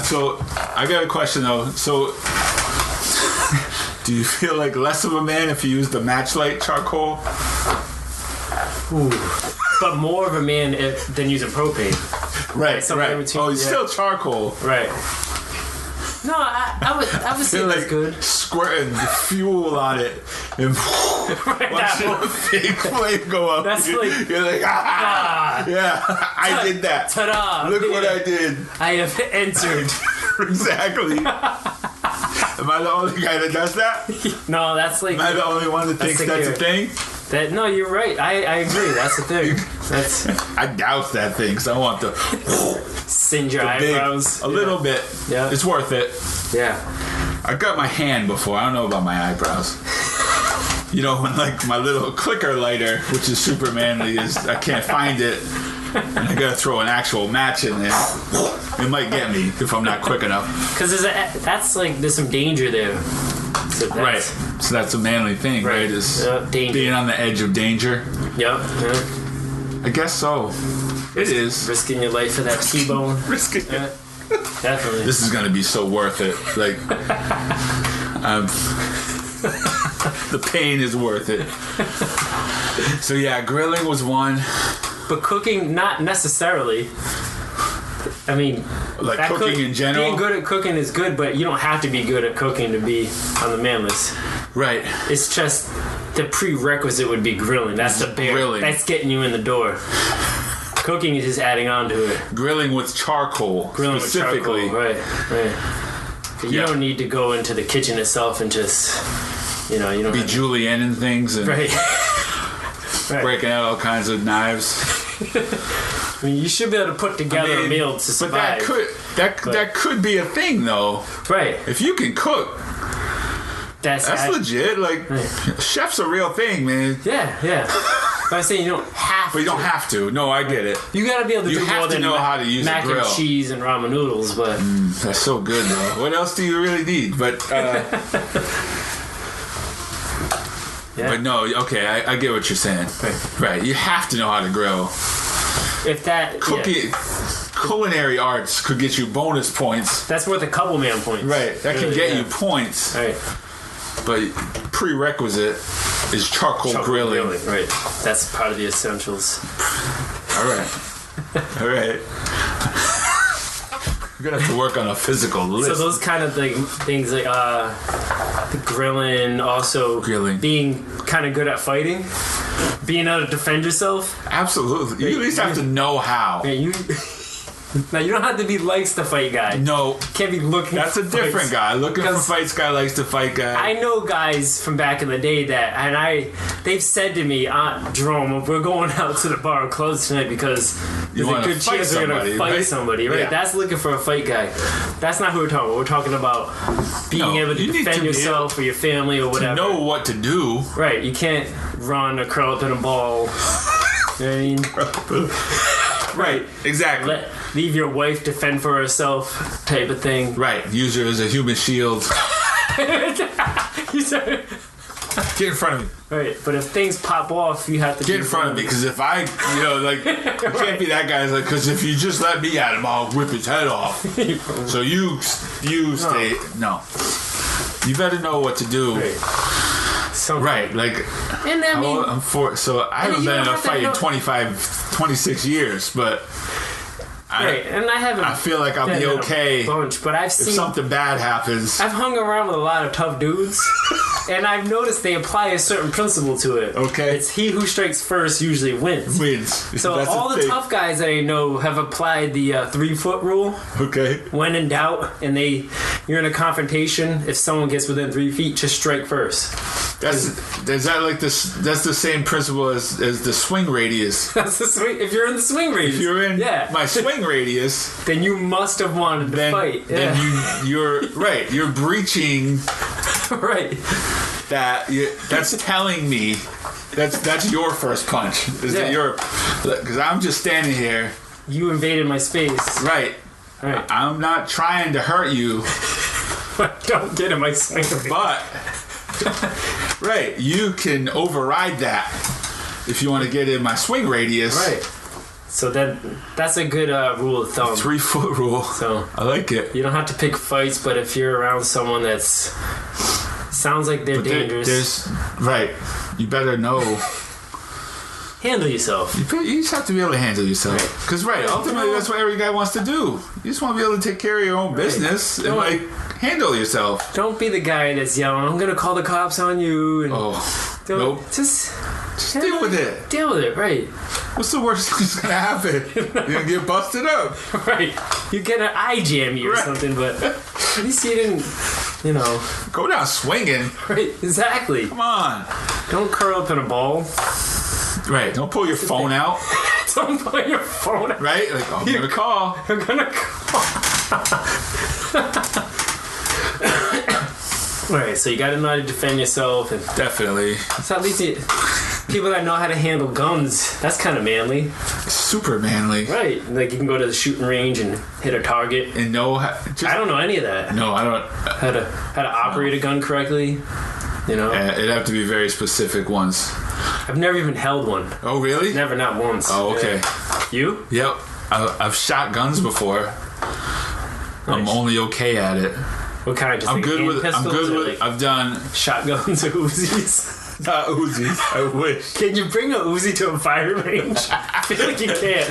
So I got a question though. So do you feel like less of a man if you use the matchlight charcoal? Ooh. But more of a man than using propane. Right. Between, it's still charcoal. Right. No, I would say that's good. Squirting fuel on it and watching a big flame go up. That's like you're like, yeah, I did that. Ta-da! Look what I did. I have entered. Exactly. Am I the only guy that does that? No, that's like. Am I the only one that thinks that's a thing? No, you're right. I agree. That's the thing. I douse that thing because I want to singe your eyebrows a little bit. Yeah, it's worth it. Yeah, I got my hand before. I don't know about my eyebrows. When like my little clicker lighter, which is super manly, I can't find it, and I gotta throw an actual match in there. It might get me if I'm not quick enough. Because there's some danger there. Right. So that's a manly thing, right? Is being on the edge of danger. Yep. I guess so. It is. Risking your life for that T-bone. Risking it. Definitely. This is going to be so worth it. Like, the pain is worth it. So yeah, grilling was one. But cooking, not necessarily. I mean, like cooking in general. Being good at cooking is good, but you don't have to be good at cooking to be on the man list. Right. It's just the prerequisite would be grilling. That's the bare. Grilling. That's getting you in the door. Cooking is just adding on to it. Grilling with charcoal. Grilling specifically. with charcoal. Right. But you don't need to go into the kitchen itself and just, you don't be julienne and things and right. breaking out all kinds of knives. I mean, you should be able to put together a meal to survive. But that could be a thing, though. Right. If you can cook, that's legit. Like, chef's a real thing, man. Yeah. But I'm saying you don't have to. But you don't have to. No, I get it. You gotta be able to do more than how to use mac a grill. And cheese and ramen noodles, but... that's so good, though. What else do you really need? But, But no, okay, I get what you're saying. Right. You have to know how to grill. If that... Culinary arts could get you bonus points. That's worth a couple man points. Right. That can get you points. Right. But prerequisite is charcoal grilling. Right. That's part of the essentials. All right. We're going to have to work on a physical list. So those kind of things like the grilling, also being kind of good at fighting, being able to defend yourself. Absolutely. You at least have to know how. Now, you don't have to be likes to fight guy. No. Can't be looking That's a different guy. Looking for fights guy likes to fight guy. I know guys from back in the day they've said to me, Jerome, we're going out to the bar close tonight because there's a good chance we're going to fight somebody. Right? Yeah. That's looking for a fight guy. That's not who we're talking about. We're talking about being able to defend yourself or your family or whatever. To know what to do. Right. You can't run or curl up in a ball. You know what I mean? Right. Exactly. Leave your wife to fend for herself type of thing. Right. Use her as a human shield. You said, Get in front of me. right, but if things pop off, you have to Get in front of me, because if I, like, you can't be that guy. Like, because if you just let me at him, I'll whip his head off. So you stay. No. You better know what to do. Right. Right, like, And I mean, I'm for. So I haven't you been in don't a have to fight in know- 26 years, but right, and I haven't. I feel like I'll been be in a okay bunch, but I've if seen. something bad happens. I've hung around with a lot of tough dudes, and I've noticed they apply a certain principle to it. Okay. It's he who strikes first usually wins. So That's all the thing. tough guys that I know have applied the 3-foot rule. Okay. When in doubt, and you're in a confrontation, if someone gets within 3 feet, just strike first. Is that like this? That's the same principle as the swing radius. That's the swing. If you're in the swing radius, If you're in yeah, my swing radius, then you must have wanted to fight. then you're right. You're breaching Right. that. That's telling me that's your first punch. Is that Yeah. because I'm just standing here. You invaded my space. Right. Right. I'm not trying to hurt you, Don't get in my swing radius. but right, you can override that if you want to get in my swing radius. Right. So that's a good rule of thumb. 3-foot rule. So I like it. you don't have to pick fights, but if you're around someone that's sounds like they're dangerous, Right. You better know. handle yourself. You just have to be able to handle yourself. Because, ultimately, that's what every guy wants to do. You just want to be able to take care of your own business and, handle yourself. Don't be the guy that's yelling, "I'm gonna call the cops on you." And don't, Nope. Just Deal with it. Deal with it, right? What's the worst thing that's going to happen? You're going to get busted up. Right. You get an eye jammy or something, but at least you didn't, Go down swinging. Right, exactly. Come on. Don't curl up in a ball. Right. Don't pull your phone out. Don't put your phone out. Right? Like, I'm going to call. I'm gonna call. Alright, so you gotta know how to defend yourself. And Definitely. so at least people that know how to handle guns, that's kind of manly. Super manly. Right. Like you can go to the shooting range and hit a target. And know I don't know any of that. No, I don't. How to operate a gun correctly. It'd have to be very specific ones. I've never even held one. Oh, really? Never, not once. Oh, okay. Yeah. You? Yep. I've shot guns before. I'm only okay at it. What kind? Just I'm like good hand with. I'm pistols good or with. like I've done. shotguns or Uzis. Not Uzis. I wish. Can you bring a Uzi to a fire range? I feel like you can't.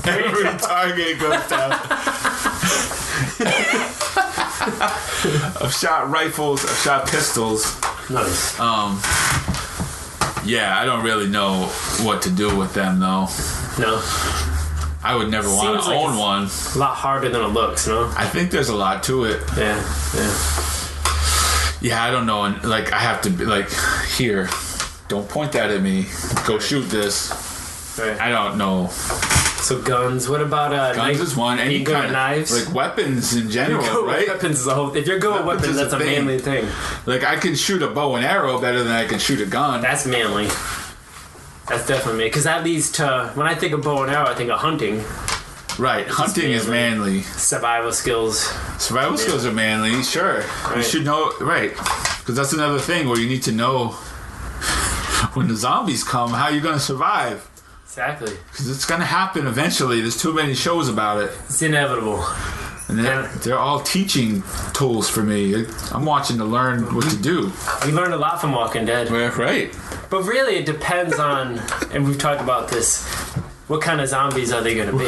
Every target goes down. I've shot rifles. I've shot pistols. Nice. Yeah, I don't really know what to do with them though. No. I would never want Seems to like own it's one. a lot harder than it looks, no? I think there's a lot to it. Yeah. Yeah, I don't know. And like, I have to be like, here, don't point that at me. Go shoot this. Right. I don't know. So guns. What about Guns is one. Any you go kind with of knives? like weapons in general, right? Weapons is a whole. If you're good with Weapons weapons, is that's a a thing. manly thing. Like I can shoot a bow and arrow better than I can shoot a gun. That's manly. That's definitely me. Because that leads to when I think of bow and arrow, I think of hunting, Right. Hunting is manly. survival skills. Survival skills are manly. Sure. You Right. should know. Right. Because that's another thing where you need to know when the zombies come how you're going to survive. Exactly. Because it's going to happen eventually. There's too many shows about it. It's inevitable. And they're all teaching tools for me. I'm watching to learn what to do. We learned a lot from Walking Dead. Right. But really, it depends on, and we've talked about this, what kind of zombies are they going to be?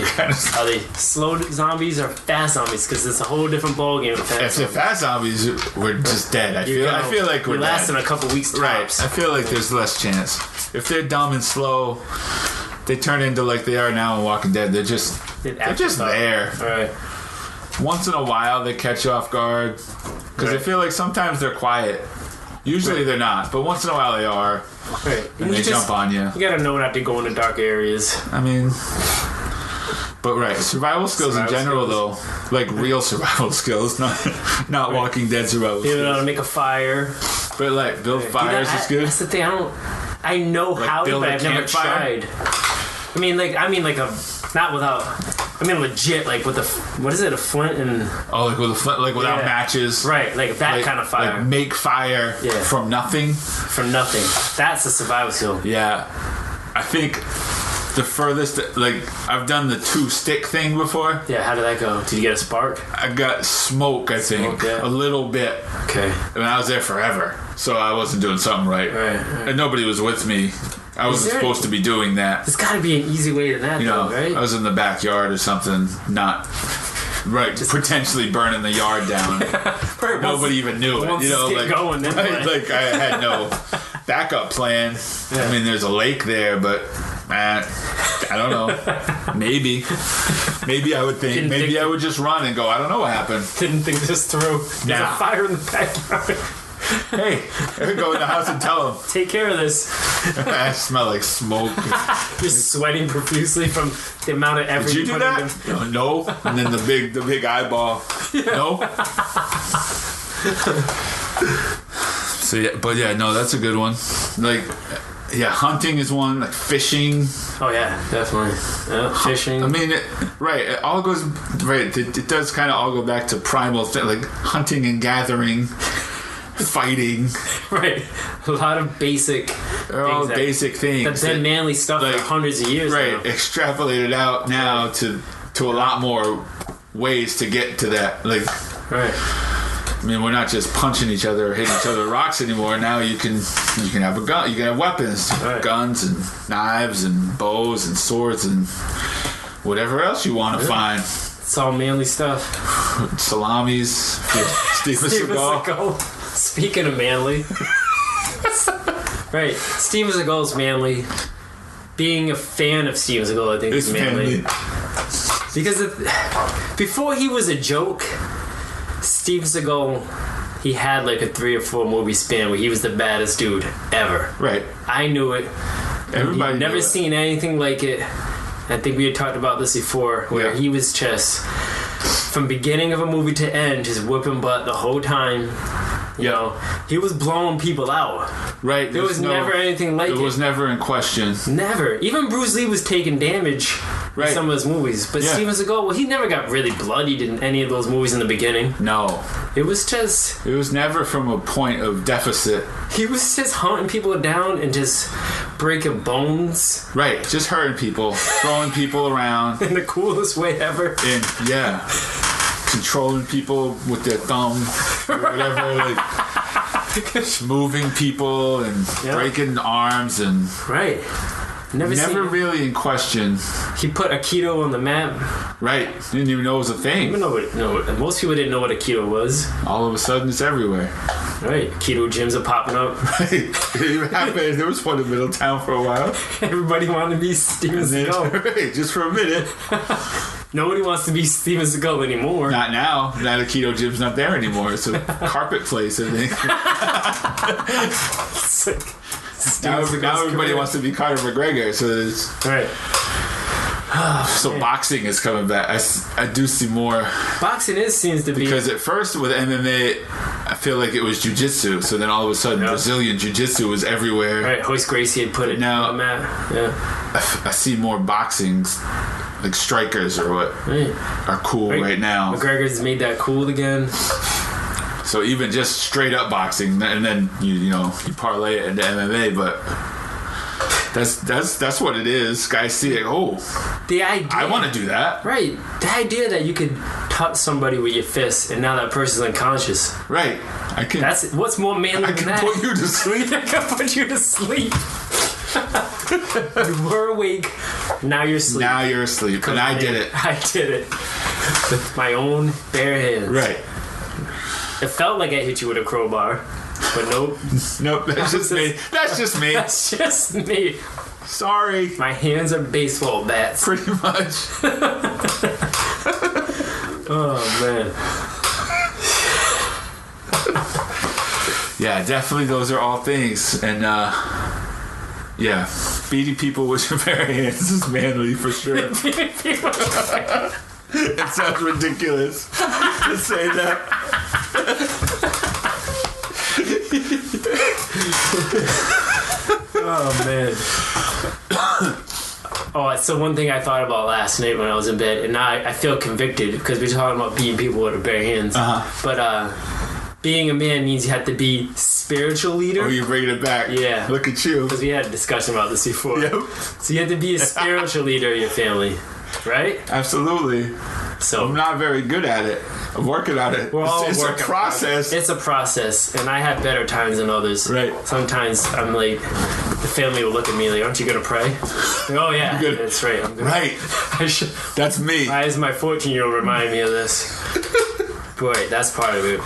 Are they slow zombies or fast zombies? Because it's a whole different ballgame. If they're fast zombies, we're just dead. I feel like we're lasting dead. a couple weeks tops. Right. I feel like there's less chance. If they're dumb and slow, they turn into like they are now in Walking Dead. They're just there. All right. Once in a while, they catch you off guard. Because I feel like sometimes they're quiet. Usually they're not, but once in a while they are. Right. And they jump on you. You gotta know not to go into dark areas. I mean, but survival skills in general though, like real survival skills, not Walking Dead survival You know how to skills. make a fire. But like build fires is good. That's the thing. I know Like how to, build but a I've never campfire? tried. I mean like a not without. I mean, legit, like with what is it, a flint and... Oh, like with a flint, like without matches. Right, like that kind of fire. Like make fire from nothing. From nothing. That's a survival skill. Yeah. I think the furthest, like, I've done the 2-stick thing before. Yeah, how did that go? Did you get a spark? I got smoke, I think. A little bit. Okay. And I was there forever. So I wasn't doing something right. Right. And nobody was with me. I wasn't supposed to be doing that. There's got to be an easy way to that, right? I was in the backyard or something, not... Right, just potentially burning the yard down. Right, nobody even knew it. You know, like, going, right, like I had no backup plan. Yeah. I mean, there's a lake there, but I don't know. Maybe I would think. Maybe I would just run and go. I don't know what happened. Didn't think this through. There's a fire in the backyard. Hey, go in the house and tell them. Take care of this. I smell like smoke. You're sweating profusely from the amount of effort. Did you do that? No. And then the big eyeball. Yeah. No. So yeah, but yeah, no, that's a good one. Like, yeah, hunting is one. Like fishing. Oh yeah, definitely. Yeah, fishing. I mean, it all goes right. It does kind of all go back to primal, like hunting and gathering. Fighting, right? A lot of basic. They're all basic things. That's been manly stuff for hundreds of years. Right, now. Extrapolated out now to a lot more ways to get to that. Like, right. I mean, we're not just punching each other or hitting each other with rocks anymore. Now you can have a gun. You can have weapons, guns and knives and bows and swords and whatever else you want to find. It's all manly stuff. Salamis. Steven Seagal. Speaking of manly, right? Steven Seagal's manly. Being a fan of Steven Seagal, I think, is manly. Because before he was a joke, Steven Seagal, he had like a 3 or 4 movie span where he was the baddest dude ever. Right. I knew it. Everybody. Never seen anything like it. I think we had talked about this before, where he was just from beginning of a movie to end, just whipping butt the whole time. You know, he was blowing people out. Right. There was never anything like it. It was never in question. Never. Even Bruce Lee was taking damage in some of his movies. But Steven Seagal, well, he never got really bloodied in any of those movies in the beginning. No. It was just... It was never from a point of deficit. He was just hunting people down and just breaking bones. Right. Just hurting people. Throwing people around. In the coolest way ever. And, controlling people with their thumb or whatever, like moving people and breaking arms and never really in question. He put Aikido on the map. Right, didn't even know it was a thing. Most people didn't know what Aikido was. All of a sudden, it's everywhere. Right, Aikido gyms are popping up. Right, it happened. There was one in Middletown for a while. Everybody wanted to be Steven Seagal. Right, just for a minute. Nobody wants to be Steven Seagal anymore. Not now. That Aikido gym's not there anymore. It's a carpet place, I think. Now everybody wants to be Conor McGregor. So it's right. So boxing is coming back. I do see more. Boxing seems to be, because at first with MMA, I feel like it was jiu-jitsu. So then all of a sudden, Brazilian jiu-jitsu was everywhere. Right, Hoist Gracie had put it now, on the map. Yeah, I see more boxings. Like strikers or what are cool right now. McGregor's made that cool again. So even just straight up boxing, and then you parlay it into MMA, but that's what it is. Guys see it. Oh, the idea. I want to do that. Right. The idea that you could touch somebody with your fist, and now that person's unconscious. Right. I can. That's what's more manly than that. I can put you to sleep. I can put you to sleep. You were awake. Now you're asleep. Now you're asleep. And I did it. I did it with my own bare hands. Right. It felt like I hit you with a crowbar, but nope. Nope. That's just me. That's just me. That's just me. Sorry. My hands are baseball bats. Pretty much. Oh man. Yeah, definitely. Those are all things, and beating people with your bare hands is manly for sure. It sounds ridiculous to say that. Oh man. Oh, so one thing I thought about last night when I was in bed, and now I feel convicted because we're talking about beating people with their bare hands. But being a man means you have to be spiritual leader. Oh, you're bringing it back. Yeah. Look at you. Because we had a discussion about this before. Yep. So you have to be a spiritual leader of your family, right? Absolutely. So I'm not very good at it. I'm working on it. It's a process. It's a process, and I have better times than others. Right. Sometimes I'm like, the family will look at me like, "Aren't you gonna pray?" Like, oh yeah, that's right. I'm gonna, right. I should. That's me. Why is my 14-year-old remind me of this? Boy, that's part of it.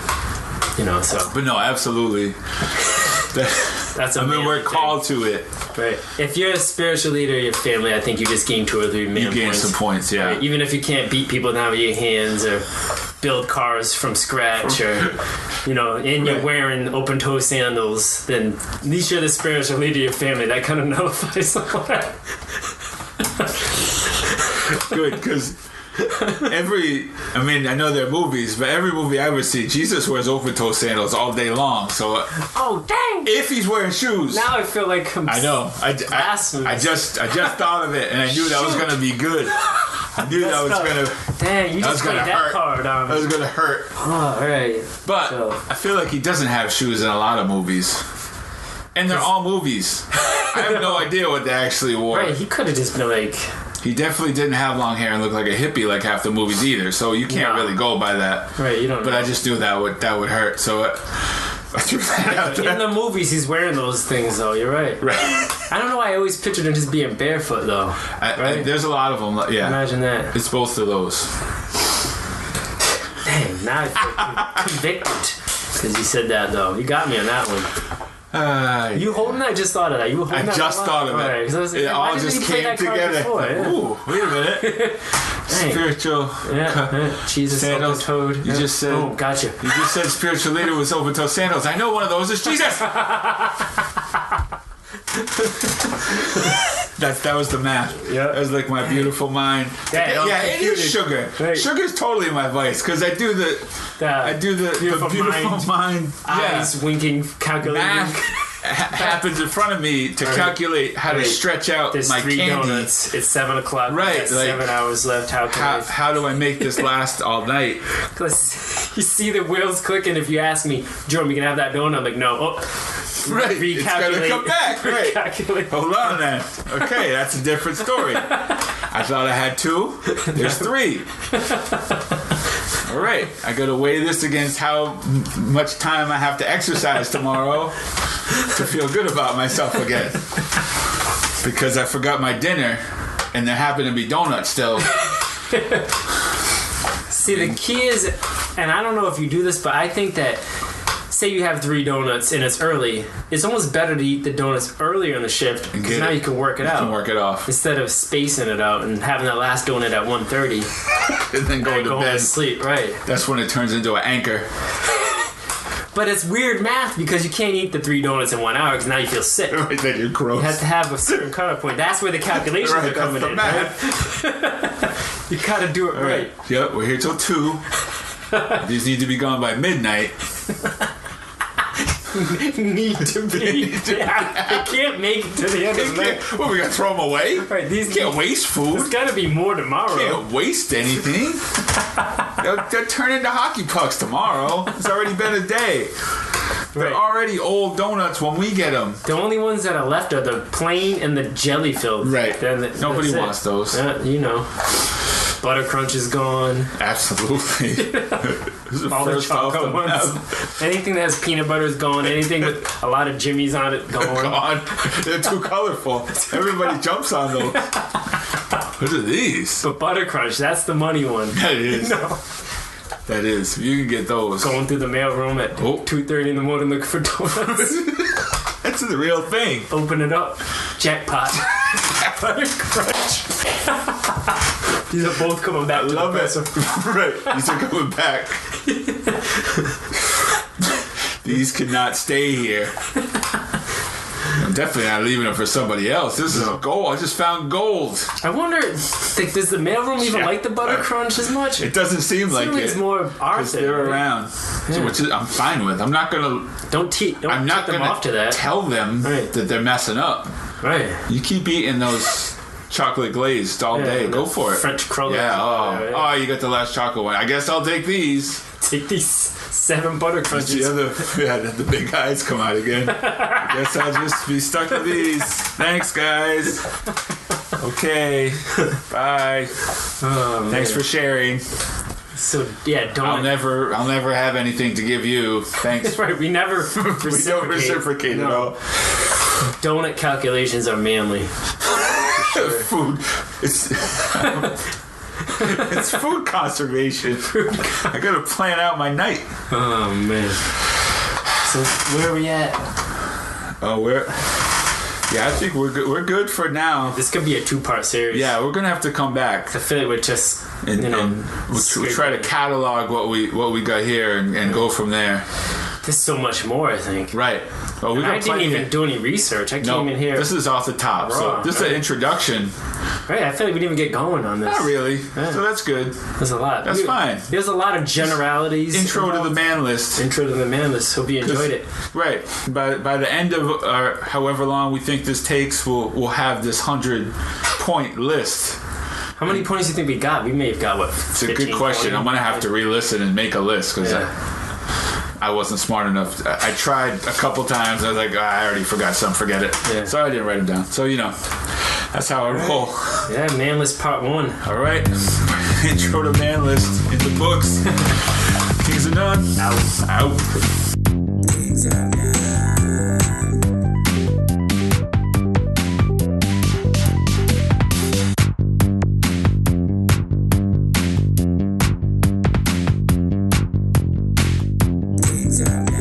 You know. So. But no, absolutely. That's. We're called to it. Right. If you're a spiritual leader of your family, I think you just gain 2 or 3 million points. You gain some points, yeah. Right? Even if you can't beat people down with your hands or build cars from scratch or, and you're wearing open-toe sandals, then at least you're the spiritual leader of your family. That kind of nullifies all that. Good, because I know there are movies, but every movie I ever see, Jesus wears open-toe sandals all day long. So, oh dang! If he's wearing shoes, now I feel like I know. I just thought of it, and I knew that was gonna be good. I knew that was gonna. Dang, you just played that card on me. That was gonna hurt. Oh, all right. But I feel like he doesn't have shoes in a lot of movies, and they're all movies. I have no idea what they actually wore. Right, he could have just been like. He definitely didn't have long hair and look like a hippie like half the movies either, so you can't really go by that. Right, you don't. But I just knew that would hurt, so I threw that out there. In the movies, he's wearing those things, though. You're right. Right. I don't know why I always pictured him just being barefoot, though. Right? There's a lot of them. Yeah. Imagine that. It's both of those. Dang, now I feel convicted because you said that, though. You got me on that one. You holding that? I just thought of that. I just thought of it. Right, it all just came together. Yeah. Ooh, wait a minute. Spiritual. Jesus sandals. Toad. You just said. Oh, gotcha. You just said spiritual leader with open-toe sandals. I know one of those is Jesus. That was the math. Yeah. That was like my beautiful mind. Yeah, it is sugar. Right. Sugar's totally my vice because I do the beautiful mind. Eyes winking, calculating. Math happens in front of me to calculate how to stretch out There's my 3 candy. donuts. It's 7 o'clock. Right. Like 7 hours left. How do I make this last all night? Because you see the wheels clicking. If you ask me, Jerome, you can have that donut? I'm like, no. Right, it's gonna come back. Right, hold on then. Okay, that's a different story. I thought I had 2. There's 3. All right, I gotta weigh this against how much time I have to exercise tomorrow to feel good about myself again. Because I forgot my dinner, and there happen to be donuts still. See, the key is, and I don't know if you do this, but I think that. Say you have 3 donuts and it's early. It's almost better to eat the donuts earlier in the shift because now you can work it out. You can work it off instead of spacing it out and having that last donut at 1:30 and then going to bed. To sleep. Right. That's when it turns into an anchor. But it's weird math because you can't eat the 3 donuts in 1 hour because now you feel sick. Right, then you're gross. You have to have a certain cutoff point. That's where the calculations are coming in. Right? You gotta do it right. Yep, we're here till 2. These need to be gone by midnight. Need to be. They can't make it to the end of the night. What, we gotta throw them away? Right, these can't waste food. There's gotta be more tomorrow. Can't waste anything. they'll turn into hockey pucks tomorrow. It's already been a day. They're already old donuts when we get them. The only ones that are left are the plain and the jelly filled. Right. Nobody wants those. Butter Crunch is gone. Absolutely. All the chocolate ones. Anything that has peanut butter is gone. Anything with a lot of Jimmy's on it, gone. They're too colorful. Everybody jumps on those. What are these? But Butter Crunch, that's the money one. That is. That is. You can get those. Going through the mailroom at 2:30 in the morning looking for donuts. That's the real thing. Open it up. Jackpot. Butter Crunch. These are both coming back. Love it. Right. These are coming back. These cannot stay here. I'm definitely not leaving them for somebody else. This is gold. I just found gold. I wonder, does the mailroom even like the Butter Crunch as much? It doesn't seem like it. It's more art. They're around, which is, I'm fine with. I'm not gonna. I'm not gonna tell them that they're messing up. Right. You keep eating those chocolate glazed all day. Go for it. French crullers. Yeah. Oh, you got the last chocolate one. I guess I'll take these. Take these 7 butter crunches. The big eyes come out again. I guess I'll just be stuck with these. Thanks, guys. Okay. Bye. Oh, Thanks for sharing. So yeah, I'll never have anything to give you. Thanks. Right, we never We don't reciprocate at all. Donut calculations are manly. Food. It's food conservation. I gotta plan out my night. Oh man. So where are we at? I think we're good. We're good for now. This could be a 2-part series. Yeah, we're gonna have to come back. I feel like we're just we'll try to catalog what we got here and go from there. There's so much more, I think. Right. Well, we I didn't even do any research. I came in here. This is off the top. Raw, so this is an introduction. Right. I feel like we didn't even get going on this. Not really. Yeah. So that's good. There's a lot. That's fine. There's a lot of generalities. Intro to the man list. Intro to the man list. Hope you enjoyed it. Right. By the end of however long we think this takes, we'll have this 100-point list. How many points do you think we got? We may have got, what, It's a good question. 20? I'm going to have to re-listen and make a list because I wasn't smart enough. I tried a couple times. I was like, I already forgot some. Forget it. Yeah. So I didn't write them down. So, that's how I roll. Yeah, man list part 1. All right. Intro to man list in the books. Kings of None. Out. Kings of None. Kings of None.